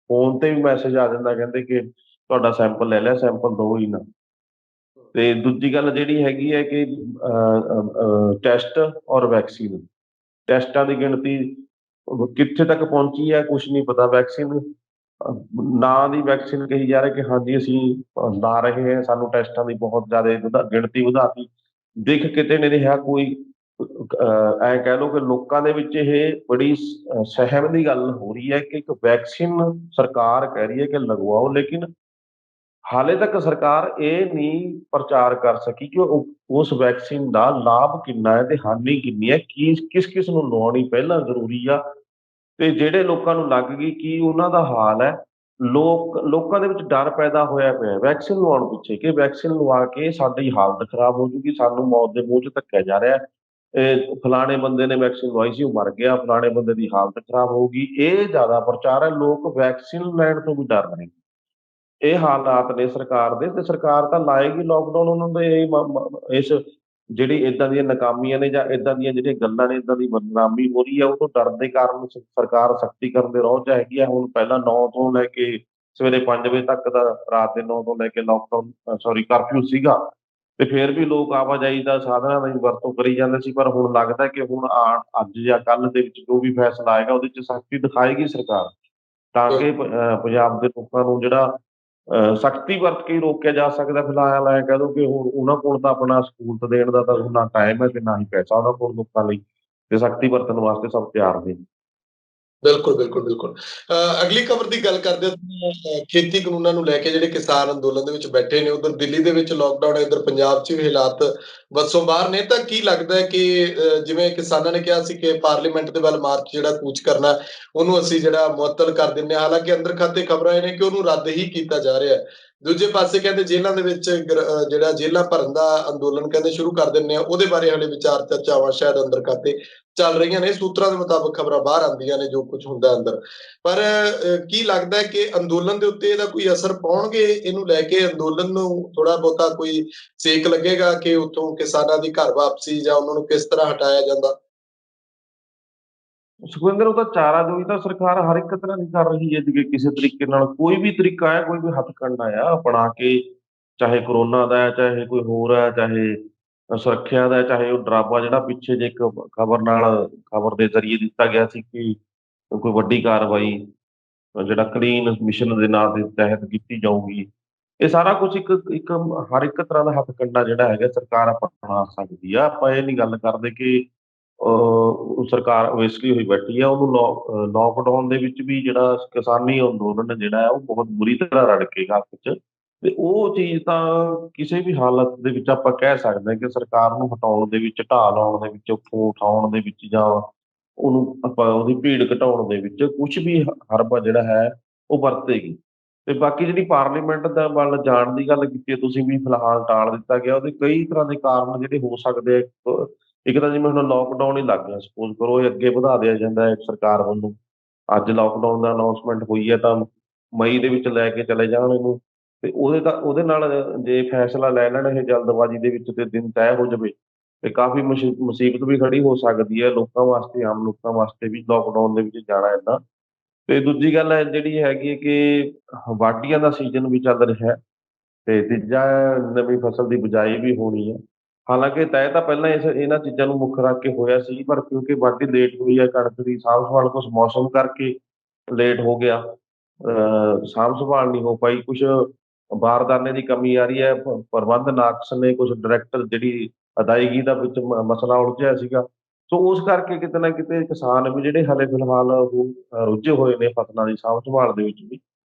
ਫੋਨ ਤੇ ਵੀ ਮੈਸੇਜ ਆ ਜਾਂਦਾ, ਕਹਿੰਦੇ ਕਿ ਤੁਹਾਡਾ ਸੈਂਪਲ ਲੈ ਲਿਆ, ਸੈਂਪਲ ਦਿਓ ਹੀ ਨਾ। ਤੇ ਦੂਜੀ ਗੱਲ ਜਿਹੜੀ ਹੈਗੀ ਹੈ ਕਿ ਟੈਸਟ ਔਰ ਵੈਕਸੀਨ, ਟੈਸਟਾਂ ਦੀ ਗਿਣਤੀ ਕਿੱਥੇ ਤੱਕ ਪਹੁੰਚੀ ਹੈ ਕੁਛ ਨਹੀਂ ਪਤਾ। ਵੈਕਸੀਨ ਨਾਂ ਦੀ ਵੈਕਸੀਨ ਕਹੀ ਜਾ ਰਹੀ ਕਿ ਹਾਂਜੀ ਅਸੀਂ ਲਾ ਰਹੇ ਹਾਂ, ਸਾਨੂੰ ਟੈਸਟਾਂ ਦੀ ਬਹੁਤ ਜ਼ਿਆਦਾ ਗਿਣਤੀ ਵਧਾਤੀ। ਦਿਖ ਕਿਤੇ ਨਹੀਂ ਰਿਹਾ ਕੋਈ। ਐਂ ਕਹਿ ਲਓ ਕਿ ਲੋਕਾਂ ਦੇ ਵਿੱਚ ਇਹ ਬੜੀ ਸਹਿਮ ਦੀ ਗੱਲ ਹੋ ਰਹੀ ਹੈ ਕਿ ਇੱਕ ਵੈਕਸੀਨ ਸਰਕਾਰ ਕਹਿ ਰਹੀ ਹੈ ਕਿ ਲਗਵਾਓ, ਲੇਕਿਨ ਹਾਲੇ ਤੱਕ ਸਰਕਾਰ ਇਹ ਨਹੀਂ ਪ੍ਰਚਾਰ ਕਰ ਸਕੀ ਕਿ ਉਸ ਵੈਕਸੀਨ ਦਾ ਲਾਭ ਕਿੰਨਾ ਹੈ ਤੇ ਹਾਨੀ ਕਿੰਨੀ ਹੈ, ਕਿਸ ਕਿਸ ਨੂੰ ਲਵਾਉਣੀ ਪਹਿਲਾਂ ਜ਼ਰੂਰੀ ਆ, ਤੇ ਜਿਹੜੇ ਲੋਕਾਂ ਨੂੰ ਲੱਗ ਗਈ ਕੀ ਉਹਨਾਂ ਦਾ ਹਾਲ ਹੈ। ਲੋਕਾਂ ਦੇ ਵਿੱਚ ਡਰ ਪੈਦਾ ਹੋਇਆ ਪਿਆ ਵੈਕਸੀਨ ਲਵਾਉਣ ਪਿੱਛੇ, ਕਿ ਵੈਕਸੀਨ ਲਵਾ ਕੇ ਸਾਡੀ ਹਾਲਤ ਖਰਾਬ ਹੋ ਜੂਗੀ, ਸਾਨੂੰ ਮੌਤ ਦੇ ਮੂੰਹ 'ਚ ਧੱਕਿਆ ਜਾ ਰਿਹਾ। ਫਲਾਣੇ ਬੰਦੇ ਨੇ ਵੈਕਸੀਨ ਲਵਾਈ ਸੀ, ਉਹ ਮਰ ਗਿਆ, ਫਲਾਣੇ ਬੰਦੇ ਦੀ ਹਾਲਤ ਖਰਾਬ ਹੋਊਗੀ, ਇਹ ਜ਼ਿਆਦਾ ਪ੍ਰਚਾਰ ਹੈ। ਲੋਕ ਵੈਕਸੀਨ ਲੈਣ ਤੋਂ ਵੀ ਡਰ ਰਹੇ। ਇਹ ਹਾਲਾਤ ਨੇ ਸਰਕਾਰ ਦੇ, ਤੇ ਸਰਕਾਰ ਤਾਂ ਲਾਏਗੀ ਲੋਕਡਾਊਨ। ਉਹਨਾਂ ਦੇ ਇਸ ਜਿਹੜੀ ਏਦਾਂ ਦੀਆਂ ਨਾਕਾਮੀਆਂ ਨੇ ਜਾਂ ਏਦਾਂ ਦੀਆਂ ਜਿਹੜੀਆਂ ਗੱਲਾਂ ਨੇ, ਏਦਾਂ ਦੀ ਬਦਨਾਮੀ ਹੋ ਰਹੀ ਹੈ, ਉਹ ਤੋਂ ਡਰ ਦੇ ਕਾਰਨ ਸਰਕਾਰ ਸਖਤੀ ਕਰਨ ਦੇ ਰੌਹ 'ਚ ਹੈਗੀ ਹੈ। ਹੁਣ ਪਹਿਲਾਂ 9 ਤੋਂ ਲੈ ਕੇ ਸਵੇਰੇ 5 ਵਜੇ ਤੱਕ ਦਾ, ਰਾਤ ਦੇ 9 ਤੋਂ ਲੈ ਕੇ ਲਾਕਡਾਊਨ, ਸੌਰੀ ਕਰਫਿਊ ਸੀਗਾ, ਤੇ ਫਿਰ ਵੀ ਲੋਕ ਆਵਾਜਾਈ ਦਾ ਸਾਧਨਾਂ ਦੀ ਵਰਤੋਂ ਕਰੀ ਜਾਂਦੇ ਸੀ। ਪਰ ਹੁਣ ਲੱਗਦਾ ਕਿ ਹੁਣ ਅੱਜ ਜਾਂ ਕੱਲ੍ਹ ਦੇ ਵਿੱਚ ਜੋ ਵੀ ਫੈਸਲਾ ਆਏਗਾ ਉਹਦੇ 'ਚ ਸਖਤੀ ਦਿਖਾਏਗੀ ਸਰਕਾਰ, ਤਾਂ ਕਿ ਪੰਜਾਬ ਦੇ ਲੋਕਾਂ ਨੂੰ ਜਿਹੜਾ ਸਖਤੀ ਵਰਤ ਕੇ ਹੀ ਰੋਕਿਆ ਜਾ ਸਕਦਾ। ਫਿਲਹਾਲ ਐਂ ਕਹਿ ਦਓ ਕਿ ਹੁਣ ਉਹਨਾਂ ਕੋਲ ਤਾਂ ਆਪਣਾ ਸਹੂਲਤ ਦੇਣ ਦਾ ਤਾਂ ਨਾ ਟਾਈਮ ਹੈ ਤੇ ਨਾ ਹੀ ਪੈਸਾ ਉਹਨਾਂ ਕੋਲ ਲੋਕਾਂ ਲਈ, ਤੇ ਸਖਤੀ ਵਰਤਣ ਵਾਸਤੇ ਸਭ ਤਿਆਰ ਨੇ। ਬਿਲਕੁਲ, ਬਿਲਕੁਲ, ਬਿਲਕੁਲ। ਅਗਲੀ ਖਬਰ ਦੀ ਗੱਲ ਕਰਦੇ ਹਾਂ, ਖੇਤੀ ਕਾਨੂੰਨਾਂ ਨੂੰ ਲੈ ਕੇ ਜਿਹੜੇ ਕਿਸਾਨ ਅੰਦੋਲਨ ਦੇ ਵਿੱਚ ਬੈਠੇ ਨੇ, ਉਧਰ ਦਿੱਲੀ ਦੇ ਵਿੱਚ ਲੋਕਡਾਊਨ ਹੈ, ਇੱਧਰ ਪੰਜਾਬ 'ਚ ਵੀ ਹਾਲਾਤ ਵੱਸੋਂ ਬਾਹਰ ਨੇ। ਤਾਂ ਕੀ ਲੱਗਦਾ ਹੈ ਕਿ ਜਿਵੇਂ ਕਿਸਾਨਾਂ ਨੇ ਕਿਹਾ ਸੀ ਕਿ ਪਾਰਲੀਮੈਂਟ ਦੇ ਵੱਲ ਮਾਰਚ ਜਿਹੜਾ ਕੂਚ ਕਰਨਾ, ਉਹਨੂੰ ਅਸੀਂ ਜਿਹੜਾ ਮੁਅੱਤਲ ਕਰ ਦਿੰਦੇ ਹਾਂ। ਹਾਲਾਂਕਿ ਅੰਦਰ ਖਾਤੇ ਖਬਰਾਂ ਇਹ ਨੇ ਕਿ ਉਹਨੂੰ ਰੱਦ ਹੀ ਕੀਤਾ ਜਾ ਰਿਹਾ ਹੈ। ਦੂਜੇ ਪਾਸੇ ਕਹਿੰਦੇ ਜੇਲ੍ਹਾਂ ਦੇ ਵਿੱਚ ਜਿਹੜਾ ਜੇਲ੍ਹਾਂ ਭਰਨ ਦਾ ਅੰਦੋਲਨ ਕਹਿੰਦੇ ਸ਼ੁਰੂ ਕਰ ਦਿੰਦੇ ਆ, ਉਹਦੇ ਬਾਰੇ ਹਾਲੇ ਵਿਚਾਰ ਚਰਚਾਵਾਂ ਸ਼ਾਇਦ ਅੰਦਰ ਖਾਤੇ ਚੱਲ ਰਹੀਆਂ ਨੇ। ਸੂਤਰਾਂ ਦੇ ਮੁਤਾਬਕ ਖਬਰਾਂ ਬਾਹਰ ਆਉਂਦੀਆਂ ਨੇ ਜੋ ਕੁਝ ਹੁੰਦਾ ਅੰਦਰ। ਪਰ ਕੀ ਲੱਗਦਾ ਹੈ ਕਿ ਅੰਦੋਲਨ ਦੇ ਉੱਤੇ ਇਹਦਾ ਕੋਈ ਅਸਰ ਪਾਉਣਗੇ? ਇਹਨੂੰ ਲੈ ਕੇ ਅੰਦੋਲਨ ਨੂੰ ਥੋੜਾ ਬਹੁਤਾ ਕੋਈ ਸੇਕ ਲੱਗੇਗਾ ਕਿ ਉੱਥੋਂ ਕਿਸਾਨਾਂ ਦੀ ਘਰ ਵਾਪਸੀ ਜਾਂ ਉਹਨਾਂ ਨੂੰ ਕਿਸ ਤਰ੍ਹਾਂ ਹਟਾਇਆ ਜਾਂਦਾ? ਸੁਖਵਿੰਦਰ, ਉਹ ਤਾਂ ਚਾਰਾਜੋਈ ਤਾਂ ਸਰਕਾਰ ਹਰ ਇੱਕ ਤਰ੍ਹਾਂ ਦੀ ਕਰ ਰਹੀ ਹੈ ਜੀ, ਕਿਸੇ ਤਰੀਕੇ ਨਾਲ ਕੋਈ ਵੀ ਤਰੀਕਾ ਹੈ, ਕੋਈ ਵੀ ਹੱਥਕੰਡਾ ਆ ਅਪਣਾ ਕੇ, ਚਾਹੇ ਕਰੋਨਾ ਦਾ ਹੈ, ਚਾਹੇ ਕੋਈ ਹੋਰ ਹੈ, ਚਾਹੇ ਸੁਰੱਖਿਆ ਦਾ ਹੈ, ਚਾਹੇ ਉਹ ਡਰਾਵਾ ਜਿਹੜਾ ਪਿੱਛੇ ਜੇ ਇੱਕ ਖਬਰ ਦੇ ਜ਼ਰੀਏ ਦਿੱਤਾ ਗਿਆ ਸੀ ਕਿ ਕੋਈ ਵੱਡੀ ਕਾਰਵਾਈ ਜਿਹੜਾ ਕਲੀਨ ਮਿਸ਼ਨ ਦੇ ਨਾਂ ਦੇ ਤਹਿਤ ਕੀਤੀ ਜਾਊਗੀ। ਇਹ ਸਾਰਾ ਕੁਛ ਇੱਕ ਇੱਕ ਹਰ ਇੱਕ ਤਰ੍ਹਾਂ ਦਾ ਹੱਥਕੰਡਾ ਜਿਹੜਾ ਹੈਗਾ ਸਰਕਾਰ ਅਪਣਾ ਸਕਦੀ ਆ। ਆਪਾਂ ਇਹ ਨਹੀਂ ਗੱਲ ਕਰਦੇ ਕਿ ਸਰਕਾਰ ਓਵੈਸਲੀ ਹੋਈ ਬੈਠੀ ਆ। ਉਹਨੂੰ ਲੋਕਡਾਊਨ ਦੇ ਵਿੱਚ ਵੀ ਜਿਹੜਾ ਕਿਸਾਨੀ ਅੰਦੋਲਨ ਜਿਹੜਾ ਹੈ ਉਹ ਬਹੁਤ ਬੁਰੀ ਤਰ੍ਹਾਂ ਰੜਕੇਗਾ ਹੱਥ 'ਚ, ਤੇ ਉਹ ਚੀਜ਼ ਤਾਂ ਕਿਸੇ ਵੀ ਹਾਲਤ ਦੇ ਵਿੱਚ ਆਪਾਂ ਕਹਿ ਸਕਦੇ ਹਾਂ ਕਿ ਸਰਕਾਰ ਨੂੰ ਹਟਾਉਣ ਦੇ ਵਿੱਚ, ਢਾਹ ਲਾਉਣ ਦੇ ਵਿੱਚ, ਉੱਥੋਂ ਉਠਾਉਣ ਦੇ ਵਿੱਚ, ਜਾਂ ਉਹਨੂੰ ਆਪਾਂ ਉਹਦੀ ਭੀੜ ਘਟਾਉਣ ਦੇ ਵਿੱਚ ਕੁਛ ਵੀ ਹਰਬਾ ਜਿਹੜਾ ਹੈ ਉਹ ਵਰਤੇਗੀ। ਤੇ ਬਾਕੀ ਜਿਹੜੀ ਪਾਰਲੀਮੈਂਟ ਦਾ ਵੱਲ ਜਾਣ ਦੀ ਗੱਲ ਕੀਤੀ ਹੈ ਤੁਸੀਂ, ਵੀ ਫਿਲਹਾਲ ਟਾਲ ਦਿੱਤਾ ਗਿਆ। ਉਹਦੇ ਕਈ ਤਰ੍ਹਾਂ ਦੇ ਕਾਰਨ ਜਿਹੜੇ ਹੋ ਸਕਦੇ ਆ। ਇੱਕ ਤਾਂ ਜਿਵੇਂ ਹੁਣ ਲੋਕਡਾਊਨ ਹੀ ਲੱਗ ਗਿਆ, ਸਪੋਜ਼ ਕਰੋ ਇਹ ਅੱਗੇ ਵਧਾ ਦਿਆ ਜਾਂਦਾ ਹੈ ਸਰਕਾਰ ਵੱਲੋਂ। ਅੱਜ ਲੋਕਡਾਊਨ ਦਾ ਅਨਾਉਂਸਮੈਂਟ ਹੋਈ ਹੈ ਤਾਂ ਮਈ ਦੇ ਵਿੱਚ ਲੈ ਕੇ ਚਲੇ ਜਾਣ ਇਹਨੂੰ, ਤੇ ਉਹਦੇ ਨਾਲ ਜੇ ਫੈਸਲਾ ਲੈ ਲੈਣ ਇਹ ਜਲਦਬਾਜ਼ੀ ਦੇ ਵਿੱਚ ਤੇ ਦਿਨ ਤੈਅ ਹੋ ਜਾਵੇ, ਤੇ ਕਾਫੀ ਮੁਸੀਬਤ ਵੀ ਖੜੀ ਹੋ ਸਕਦੀ ਹੈ ਲੋਕਾਂ ਵਾਸਤੇ, ਆਮ ਲੋਕਾਂ ਵਾਸਤੇ ਵੀ ਲੋਕਡਾਊਨ ਦੇ ਵਿੱਚ ਜਾਣਾ ਏਦਾਂ। ਤੇ ਦੂਜੀ ਗੱਲ ਹੈ ਜਿਹੜੀ ਹੈਗੀ ਹੈ ਕਿ ਵਾਢੀਆਂ ਦਾ ਸੀਜ਼ਨ ਵੀ ਚੱਲ ਰਿਹਾ ਹੈ, ਤੇ ਤੀਜਾ ਨਵੀਂ ਫਸਲ ਦੀ ਬਿਜਾਈ ਵੀ ਹੋਣੀ ਹੈ। ਹਾਲਾਂਕਿ ਤੈਅ ਤਾਂ ਪਹਿਲਾਂ ਇਹਨਾਂ ਚੀਜ਼ਾਂ ਨੂੰ ਮੁੱਖ ਰੱਖ ਕੇ ਹੋਇਆ ਸੀ, ਪਰ ਕਿਉਂਕਿ ਵਾਢੀ ਲੇਟ ਹੋਈ ਹੈ, ਕਣਕ ਦੀ ਸਾਂਭ ਸੰਭਾਲ ਕੁਛ ਮੌਸਮ ਕਰਕੇ ਲੇਟ ਹੋ ਗਿਆ, ਸਾਂਭ ਸੰਭਾਲ ਨਹੀਂ ਹੋ ਪਾਈ। ਕੁਛ ਬਾਰਦਾਨੇ ਦੀ ਕਮੀ ਆ ਰਹੀ ਹੈ, ਪ੍ਰਬੰਧ ਨਾਕਸ ਨੇ, ਕੁਝ ਡਾਇਰੈਕਟਰ ਜਿਹੜੀ ਅਦਾਇਗੀ ਦਾ ਵਿੱਚ ਮਸਲਾ ਉਲਝਿਆ ਸੀਗਾ। ਸੋ ਉਸ ਕਰਕੇ ਕਿਤੇ ਨਾ ਕਿਤੇ ਕਿਸਾਨ ਵੀ ਜਿਹੜੇ ਹਾਲੇ ਫਿਲਹਾਲ ਉਹ ਰੁੱਝੇ ਹੋਏ ਨੇ ਫਸਲਾਂ ਦੀ ਸਾਂਭ ਸੰਭਾਲ ਦੇ ਵਿੱਚ ਵੀ,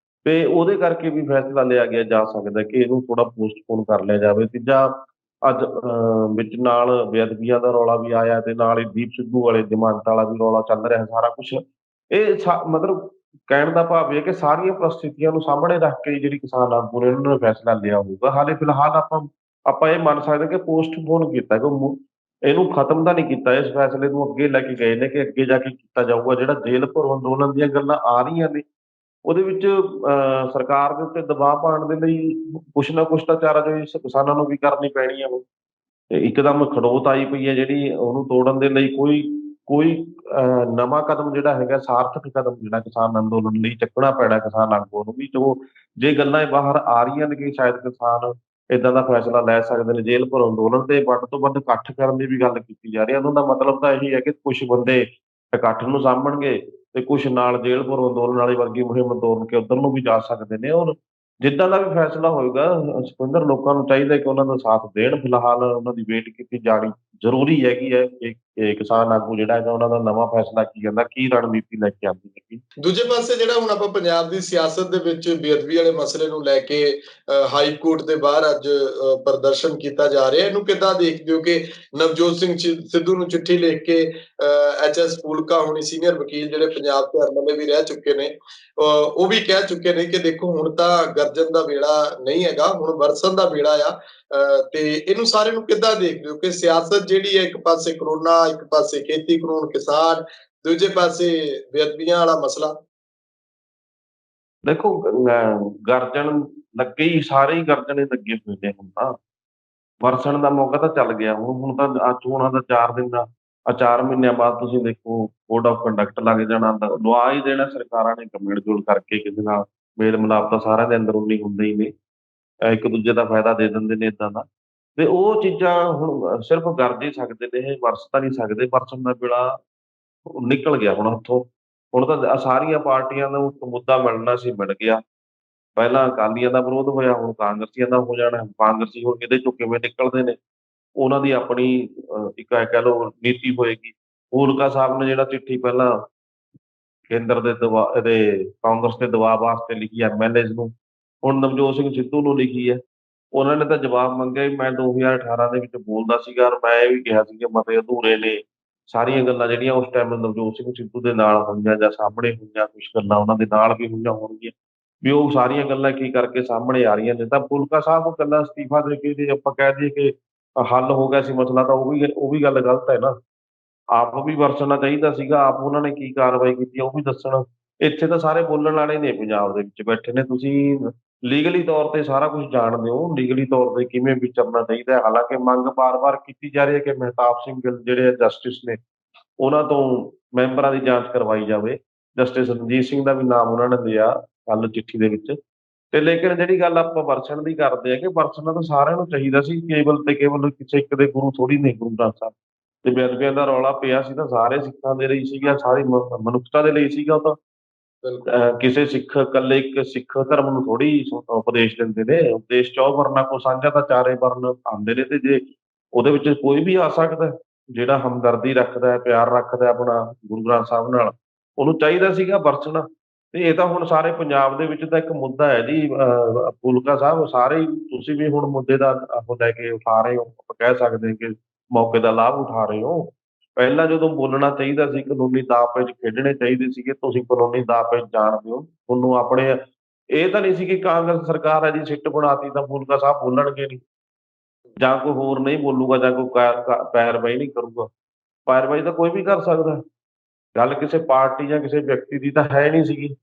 ਤੇ ਉਹਦੇ ਕਰਕੇ ਵੀ ਫੈਸਲਾ ਲਿਆ ਗਿਆ ਜਾ ਸਕਦਾ ਕਿ ਇਹਨੂੰ ਥੋੜਾ ਪੋਸਟਪੋਨ ਕਰ ਲਿਆ ਜਾਵੇ। ਤੀਜਾ, ਅੱਜ ਵਿੱਚ ਨਾਲ ਬੇਅਦਬੀਆਂ ਦਾ ਰੌਲਾ ਵੀ ਆਇਆ ਤੇ ਨਾਲ ਹੀ ਦੀਪ ਸਿੱਧੂ ਵਾਲੇ ਜ਼ਮਾਨਤ ਵਾਲਾ ਵੀ ਰੌਲਾ ਚੱਲ ਰਿਹਾ ਸਾਰਾ ਕੁਛ। ਇਹ ਮਤਲਬ ਕਹਿਣ ਦਾ ਭਾਵ ਇਹ ਹੈ ਕਿ ਸਾਰੀਆਂ ਪ੍ਰਸਥਿਤੀਆਂ ਨੂੰ ਸਾਹਮਣੇ ਰੱਖ ਕੇ ਜਿਹੜੀ ਕਿਸਾਨ ਆਗੂ ਨੇ ਉਹਨਾਂ ਨੇ ਫੈਸਲਾ ਲਿਆ ਹੋਊਗਾ। ਹਾਲੇ ਫਿਲਹਾਲ ਆਪਾਂ ਇਹ ਮੰਨ ਸਕਦੇ ਕਿ ਪੋਸਟਪੋਨ ਕੀਤਾ, ਕਿ ਇਹਨੂੰ ਖਤਮ ਤਾਂ ਨਹੀਂ ਕੀਤਾ, ਇਸ ਫੈਸਲੇ ਨੂੰ ਅੱਗੇ ਲੈ ਕੇ ਗਏ ਨੇ ਕਿ ਅੱਗੇ ਜਾ ਕੇ ਕੀਤਾ ਜਾਊਗਾ। ਜਿਹੜਾ ਜੇਲ੍ਹ ਭਰੋ ਅੰਦੋਲਨ ਦੀਆਂ ਗੱਲਾਂ ਆ ਰਹੀਆਂ ਨੇ, ਉਹਦੇ ਵਿੱਚ ਸਰਕਾਰ ਦੇ ਉੱਤੇ ਦਬਾਅ ਪਾਉਣ ਦੇ ਲਈ ਕੁਛ ਨਾ ਕੁਛ ਤਾਂ ਚਾਰਾਜੋਈ ਕਿਸਾਨਾਂ ਨੂੰ ਵੀ ਕਰਨੀ ਪੈਣੀ ਹੈ। ਤੇ ਇੱਕਦਮ ਖੜੋਤ ਆਈ ਪਈ ਹੈ ਜਿਹੜੀ, ਉਹਨੂੰ ਤੋੜਨ ਦੇ ਲਈ ਕੋਈ ਕੋਈ ਨਵਾਂ ਕਦਮ ਜਿਹੜਾ ਹੈਗਾ, ਸਾਰਥਕ ਕਦਮ ਜਿਹੜਾ ਕਿਸਾਨ ਅੰਦੋਲਨ ਲਈ ਚੱਕਣਾ ਪੈਣਾ ਕਿਸਾਨ ਆਗੂਆਂ ਨੂੰ ਵੀ। ਜੋ ਜੇ ਗੱਲਾਂ ਇਹ ਬਾਹਰ ਆ ਰਹੀਆਂ ਨੇ ਕਿ ਸ਼ਾਇਦ ਕਿਸਾਨ ਏਦਾਂ ਦਾ ਫੈਸਲਾ ਲੈ ਸਕਦੇ ਨੇ ਜੇਲ੍ਹ ਭਰੋ ਅੰਦੋਲਨ ਤੇ ਵੱਧ ਤੋਂ ਵੱਧ ਇਕੱਠ ਕਰਨ ਦੀ ਵੀ ਗੱਲ ਕੀਤੀ ਜਾ ਰਹੀ ਹੈ। ਉਹਨਾਂ ਦਾ ਮਤਲਬ ਤਾਂ ਇਹੀ ਹੈ ਕਿ ਕੁਛ ਬੰਦੇ ਇਕੱਠ ਨੂੰ ਸਾਂਭਣਗੇ ਤੇ ਕੁਛ ਨਾਲ ਜੇਲ੍ਹ ਭਰੋ ਅੰਦੋਲਨ ਵਾਲੀ ਵਰਗੀ ਮੁਹਿੰਮ ਤੋੜ ਕੇ ਉੱਧਰ ਨੂੰ ਵੀ ਜਾ ਸਕਦੇ ਨੇ। ਔਰ ਜਿੱਦਾਂ ਦਾ ਵੀ ਫੈਸਲਾ ਹੋਏਗਾ, ਸੁਖਵਿੰਦਰ, ਲੋਕਾਂ ਨੂੰ ਚਾਹੀਦਾ ਕਿ ਉਹਨਾਂ ਦਾ ਸਾਥ ਦੇਣ। ਫਿਲਹਾਲ ਉਹਨਾਂ ਦੀ ਵੇਟ ਕੀਤੀ ਜਾਣੀ ਜ਼ਰੂਰੀ ਹੈਗੀ ਹੈ ਕਿ ਕਿਸਾਨ ਆਗੂ ਜਿਹੜਾ ਹੈਗਾ ਉਹਨਾਂ ਦਾ ਨਵਾਂ ਫੈਸਲਾ ਕੀ ਕਹਿੰਦਾ, ਕੀ ਰਣਨੀਤੀ ਲੈ ਕੇ ਆਉਂਦੀ ਹੈਗੀ। ਦੂਜੇ ਪਾਸੇ ਜਿਹੜਾ ਹੁਣ ਆਪਾਂ ਪੰਜਾਬ ਦੀ ਸਿਆਸਤ ਦੇ ਵਿੱਚ ਬੇਅਦਬੀ ਵਾਲੇ ਮਸਲੇ ਨੂੰ ਲੈ ਕੇ ਹਾਈ ਕੋਰਟ ਦੇ ਬਾਹਰ ਅੱਜ ਪ੍ਰਦਰਸ਼ਨ ਕੀਤਾ ਜਾ ਰਿਹਾ, ਇਹਨੂੰ ਕਿੱਦਾਂ ਦੇਖਦੇ ਹੋ ਕਿ ਨਵਜੋਤ ਸਿੰਘ ਸਿੱਧੂ ਨੂੰ ਚਿੱਠੀ ਲਿਖ ਕੇ HS ਫੂਲਕਾ ਹੋਣੀ ਸੀਨੀਅਰ ਵਕੀਲ ਜਿਹੜੇ ਪੰਜਾਬ ਤੇ ਐਮਐਲਏ ਵੀ ਰਹਿ ਚੁੱਕੇ ਨੇ, ਉਹ ਵੀ ਕਹਿ ਚੁੱਕੇ ਨੇ ਕਿ ਦੇਖੋ ਹੁਣ ਤਾਂ ਗਰਜਨ ਦਾ ਵੇਲਾ ਨਹੀਂ ਹੈਗਾ, ਹੁਣ ਵਰਸਣ ਦਾ ਵੇਲਾ ਆ। ਤੇ ਇਹਨੂੰ ਸਾਰੇ ਨੂੰ ਕਿੱਦਾਂ ਦੇਖਦੇ ਹੋ ਕਿ ਸਿਆਸਤ ਜਿਹੜੀ ਹੈ, ਇੱਕ ਪਾਸੇ ਕਰੋਨਾ, ਇੱਕ ਪਾਸੇ ਖੇਤੀ ਕਾਨੂੰਨ, ਕਿਸਾਨ, ਦੂਜੇ ਪਾਸੇ ਬੇਅਦਬੀਆਂ ਵਾਲਾ ਮਸਲਾ। ਦੇਖੋ, ਗਰਜਣ ਲੱਗੇ ਹੀ, ਸਾਰੇ ਹੀ ਗਰਜਣੇ ਲੱਗੇ ਹੋਏ ਨੇ ਹੁਣ ਤਾਂ। ਵਰਸਣ ਦਾ ਮੌਕਾ ਤਾਂ ਚੱਲ ਗਿਆ। ਹੁਣ ਤਾਂ ਚੋਣਾਂ ਦਾ 4 ਦਿਨ ਦਾ 4 ਮਹੀਨਿਆਂ ਬਾਅਦ ਤੁਸੀਂ ਦੇਖੋ ਕੋਡ ਆਫ ਕੰਡਕਟ ਲੱਗ ਜਾਣਾ, ਲਵਾ ਹੀ ਦੇਣਾ ਸਰਕਾਰਾਂ ਨੇ ਮਿਲ ਜੁਲ ਕਰਕੇ ਕਿਸੇ ਨਾਲ। ਮੇਲ ਮਿਲਾਪ ਤਾਂ ਸਾਰਿਆਂ ਦੇ ਅੰਦਰੂਨੀ ਹੁੰਦੇ ਹੀ ਨੇ, ਇੱਕ ਦੂਜੇ ਦਾ ਫਾਇਦਾ ਦੇ ਦਿੰਦੇ ਨੇ ਏਦਾਂ ਦਾ। ਤੇ ਉਹ ਚੀਜ਼ਾਂ ਹੁਣ ਸਿਰਫ ਗਰਜ ਹੀ ਸਕਦੇ ਨੇ, ਇਹ ਵਰਸ ਤਾਂ ਨਹੀਂ ਸਕਦੇ। ਵਰਸਣ ਦਾ ਵੇਲਾ ਨਿਕਲ ਗਿਆ ਹੁਣ ਹੱਥੋਂ। ਹੁਣ ਤਾਂ ਸਾਰੀਆਂ ਪਾਰਟੀਆਂ ਨੂੰ ਇੱਕ ਮੁੱਦਾ ਮਿਲਣਾ ਸੀ, ਮਿਲ ਗਿਆ। ਪਹਿਲਾਂ ਅਕਾਲੀਆਂ ਦਾ ਵਿਰੋਧ ਹੋਇਆ, ਹੁਣ ਕਾਂਗਰਸੀਆਂ ਦਾ ਹੋ ਜਾਣਾ। ਕਾਂਗਰਸੀ ਹੁਣ ਇਹਦੇ ਚੋਂ ਕਿਵੇਂ ਨਿਕਲਦੇ ਨੇ, ਉਹਨਾਂ ਦੀ ਆਪਣੀ ਇੱਕ ਕਹਿ ਲਓ ਨੀਤੀ ਹੋਏਗੀ। ਫੂਲਕਾ ਸਾਹਿਬ ਨੇ ਜਿਹੜਾ ਚਿੱਠੀ ਪਹਿਲਾਂ ਕੇਂਦਰ ਦੇ ਇਹਦੇ ਕਾਂਗਰਸ ਦੇ ਦਬਾਅ ਵਾਸਤੇ ਲਿਖੀ MLAs ਨੂੰ, ਹੁਣ ਨਵਜੋਤ ਸਿੰਘ ਸਿੱਧੂ ਨੂੰ ਲਿਖੀ ਹੈ। ਉਹਨਾਂ ਨੇ ਤਾਂ ਜਵਾਬ ਮੰਗਿਆ ਵੀ ਮੈਂ 2018 ਦੇ ਵਿੱਚ ਬੋਲਦਾ ਸੀਗਾ ਔਰ ਮੈਂ ਇਹ ਵੀ ਕਿਹਾ ਸੀ ਕਿ ਮਤੇ ਅਧੂਰੇ ਨੇ। ਸਾਰੀਆਂ ਗੱਲਾਂ ਜਿਹੜੀਆਂ ਉਸ ਟਾਈਮ ਨਵਜੋਤ ਸਿੰਘ ਸਿੱਧੂ ਦੇ ਨਾਲ ਹੋਈਆਂ ਜਾਂ ਸਾਹਮਣੇ ਹੋਈਆਂ, ਕੁਛ ਗੱਲਾਂ ਉਹਨਾਂ ਦੇ ਨਾਲ ਵੀ ਹੋਈਆਂ ਹੋਣਗੀਆਂ, ਵੀ ਉਹ ਸਾਰੀਆਂ ਗੱਲਾਂ ਕੀ ਕਰਕੇ ਸਾਹਮਣੇ ਆ ਰਹੀਆਂ ਨੇ। ਤਾਂ ਫੂਲਕਾ ਸਾਹਿਬ ਉਹ ਗੱਲਾਂ ਅਸਤੀਫਾ ਦੇ ਕੇ ਜੇ ਆਪਾਂ ਕਹਿ ਦਈਏ ਕਿ ਹੱਲ ਹੋ ਗਿਆ ਸੀ ਮਸਲਾ, ਤਾਂ ਉਹ ਵੀ ਗੱਲ ਗਲਤ ਹੈ ਨਾ। ਆਪ ਵੀ ਵਰਤਣਾ ਚਾਹੀਦਾ ਸੀਗਾ, ਆਪ ਉਹਨਾਂ ਨੇ ਕੀ ਕਾਰਵਾਈ ਕੀਤੀ ਆ ਉਹ ਵੀ ਦੱਸਣ। ਇੱਥੇ ਤਾਂ ਸਾਰੇ ਬੋਲਣ ਵਾਲੇ ਨੇ, ਪੰਜਾਬ ਦੇ ਵਿੱਚ ਬੈਠੇ ਨੇ। ਤੁਸੀਂ ਲੀਗਲੀ ਤੌਰ ਤੇ ਸਾਰਾ ਕੁਛ ਜਾਣਦੇ ਹੋ, ਲੀਗਲੀ ਤੌਰ ਤੇ ਕਿਵੇਂ ਵਿਚਰਨਾ ਚਾਹੀਦਾ ਹੈ। ਹਾਲਾਂਕਿ ਮੰਗ ਵਾਰ-ਵਾਰ ਕੀਤੀ ਜਾ ਰਹੀ ਹੈ ਕਿ ਮਹਿਤਾਬ ਸਿੰਘ ਗਿੱਲ ਜਿਹੜੇ ਜਸਟਿਸ ਨੇ, ਉਹਨਾਂ ਤੋਂ ਮੈਂਬਰਾਂ ਦੀ ਜਾਂਚ ਕਰਵਾਈ ਜਾਵੇ। ਜਸਟਿਸ ਰਣਜੀਤ ਸਿੰਘ ਦਾ ਵੀ ਨਾਮ ਉਹਨਾਂ ਨੇ ਲਿਆ ਕੱਲ੍ਹ ਚਿੱਠੀ ਦੇ ਵਿੱਚ। ਤੇ ਲੇਕਿਨ ਜਿਹੜੀ ਗੱਲ ਆਪਾਂ ਵਰਸਣ ਦੀ ਕਰਦੇ ਆ ਕਿ ਵਰਸਣਾ ਤਾਂ ਸਾਰਿਆਂ ਨੂੰ ਚਾਹੀਦਾ ਸੀ, ਕੇਵਲ ਤੇ ਕੇਵਲ ਕਿਸੇ ਇੱਕ ਦੇ ਗੁਰੂ ਥੋੜ੍ਹੀ ਨੇ ਗੁਰੂ ਗ੍ਰੰਥ ਸਾਹਿਬ। ਤੇ ਬੇਅਦਬੀਆਂ ਦਾ ਰੌਲਾ ਪਿਆ ਸੀ ਤਾਂ ਸਾਰੇ ਸਿੱਖਾਂ ਦੇ ਲਈ ਸੀਗਾ, ਸਾਰੀ ਮਨੁੱਖਤਾ ਦੇ ਲਈ ਸੀਗਾ। ਉਹ ਤਾਂ ਬਿਲਕੁਲ। ਕਿਸੇ ਸਿੱਖ ਇਕੱਲੇ ਇੱਕ ਸਿੱਖ ਧਰਮ ਨੂੰ ਥੋੜ੍ਹੀ ਉਪਦੇਸ਼ ਦਿੰਦੇ ਨੇ। ਉਪਦੇਸ਼ 'ਚ ਉਹ ਵਰਨਾ ਕੋ ਸਾਂਝਾ ਤਾਂ ਚਾਰੇ ਵਰਨ ਆਉਂਦੇ ਨੇ, ਤੇ ਜੇ ਉਹਦੇ ਵਿੱਚ ਕੋਈ ਵੀ ਆ ਸਕਦਾ ਜਿਹੜਾ ਹਮਦਰਦੀ ਰੱਖਦਾ ਹੈ, ਪਿਆਰ ਰੱਖਦਾ ਆਪਣਾ ਗੁਰੂ ਗ੍ਰੰਥ ਸਾਹਿਬ ਨਾਲ, ਉਹਨੂੰ ਚਾਹੀਦਾ ਸੀਗਾ ਵਰਤਣਾ। ਤੇ ਇਹ ਤਾਂ ਹੁਣ ਸਾਰੇ ਪੰਜਾਬ ਦੇ ਵਿੱਚ ਤਾਂ ਇੱਕ ਮੁੱਦਾ ਹੈ ਜੀ। ਫੂਲਕਾ ਸਾਹਿਬ, ਸਾਰੇ ਹੀ ਤੁਸੀਂ ਵੀ ਹੁਣ ਮੁੱਦੇ ਦਾ ਉਹ ਲੈ ਕੇ ਉਠਾ ਰਹੇ ਹੋ, ਆਪਾਂ ਕਹਿ ਸਕਦੇ ਹਾਂ ਕਿ ਮੌਕੇ ਦਾ ਲਾਭ ਉਠਾ ਰਹੇ ਹੋ। ਪਹਿਲਾਂ ਜਦੋਂ ਬੋਲਣਾ ਚਾਹੀਦਾ ਸੀ, ਕਾਨੂੰਨੀ ਦਾਅਪੇਚ ਖੇਡਣੇ ਚਾਹੀਦੇ ਸੀਗੇ, ਤੁਸੀਂ ਕਾਨੂੰਨੀ ਦਾਅਪੇਚ ਜਾਣਦੇ ਹੋ। ਤੁਹਾਨੂੰ ਆਪਣੇ ਇਹ ਤਾਂ ਨਹੀਂ ਸੀ ਕਿ ਕਾਂਗਰਸ ਸਰਕਾਰ ਹੈ ਜੀ ਸਿੱਟ ਬਣਾਤੀ ਤਾਂ ਫੂਲਕਾ ਸਾਹਿਬ ਬੋਲਣਗੇ ਨਹੀਂ, ਜਾਂ ਕੋਈ ਹੋਰ ਨਹੀਂ ਬੋਲੂਗਾ, ਜਾਂ ਕੋਈ ਪੈਰਵਾਈ ਨਹੀਂ ਕਰੂਗਾ। ਪੈਰਵਾਈ ਤਾਂ ਕੋਈ ਵੀ ਕਰ ਸਕਦਾ, ਗੱਲ ਕਿਸੇ ਪਾਰਟੀ ਜਾਂ ਕਿਸੇ ਵਿਅਕਤੀ ਦੀ ਤਾਂ ਹੈ ਨਹੀਂ ਸੀਗੀ।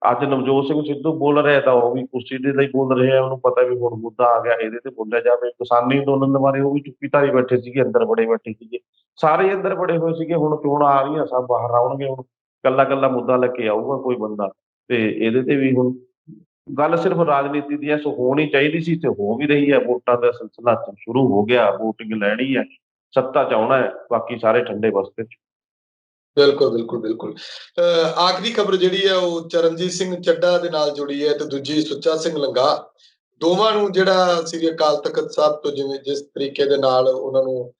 ਅੱਜ ਨਵਜੋਤ ਸਿੰਘ ਸਿੱਧੂ ਬੋਲ ਰਿਹਾ ਤਾਂ ਉਹ ਵੀ ਕੁਰਸੀ ਦੇ ਲਈ ਬੋਲ ਰਿਹਾ। ਉਹਨੂੰ ਪਤਾ ਵੀ ਹੁਣ ਮੁੱਦਾ ਆ ਗਿਆ, ਇਹਦੇ ਤੇ ਬੋਲਿਆ ਜਾਵੇ। ਕਿਸਾਨੀ ਅੰਦੋਲਨ ਦੇ ਬਾਰੇ ਉਹ ਵੀ ਚੁੱਪੀ ਧਾਰੀ ਬੈਠੇ ਸੀਗੇ, ਅੰਦਰ ਬੜੇ ਬੈਠੇ ਸੀਗੇ, ਸਾਰੇ ਅੰਦਰ ਬੜੇ ਹੋਏ ਸੀਗੇ। ਹੁਣ ਚੋਣਾਂ ਆ ਰਹੀਆਂ, ਸਭ ਬਾਹਰ ਆਉਣਗੇ। ਹੁਣ ਕੱਲਾ ਕੱਲਾ ਮੁੱਦਾ ਲੈ ਕੇ ਆਊਗਾ ਕੋਈ ਬੰਦਾ, ਤੇ ਇਹਦੇ ਤੇ ਵੀ ਹੁਣ ਗੱਲ ਸਿਰਫ ਰਾਜਨੀਤੀ ਦੀ ਹੈ। ਸੋ ਹੋਣੀ ਚਾਹੀਦੀ ਸੀ ਤੇ ਹੋ ਵੀ ਰਹੀ ਹੈ। ਵੋਟਾਂ ਦਾ ਸਿਲਸਿਲਾ ਸ਼ੁਰੂ ਹੋ ਗਿਆ, ਵੋਟਿੰਗ ਲੈਣੀ ਹੈ, ਸੱਤਾ ਚ ਆਉਣਾ ਹੈ, ਬਾਕੀ ਸਾਰੇ ਠੰਡੇ ਬਸਤੇ ਚ। ਬਿਲਕੁਲ, ਬਿਲਕੁਲ, ਬਿਲकुल। ਆਖਰੀ ਖਬਰ ਜਿਹੜੀ ਹੈ ਉਹ ਚਰਨਜੀਤ ਸਿੰਘ ਚੱਢਾ ਦੇ ਨਾਲ ਜੁੜੀ ਹੈ ਤੇ ਦੂਜੀ ਸੁੱਚਾ ਸਿੰਘ ਲੰਗਾਹ। ਦੋਵਾਂ ਨੂੰ ਜਿਹੜਾ ਸ੍ਰੀ ਅਕਾਲ ਤਖ਼ਤ ਸਾਹਿਬ ਤੋਂ ਜਿਵੇਂ ਜਿਸ ਤਰੀਕੇ ਦੇ ਨਾਲ ਉਹਨਾਂ ਨੂੰ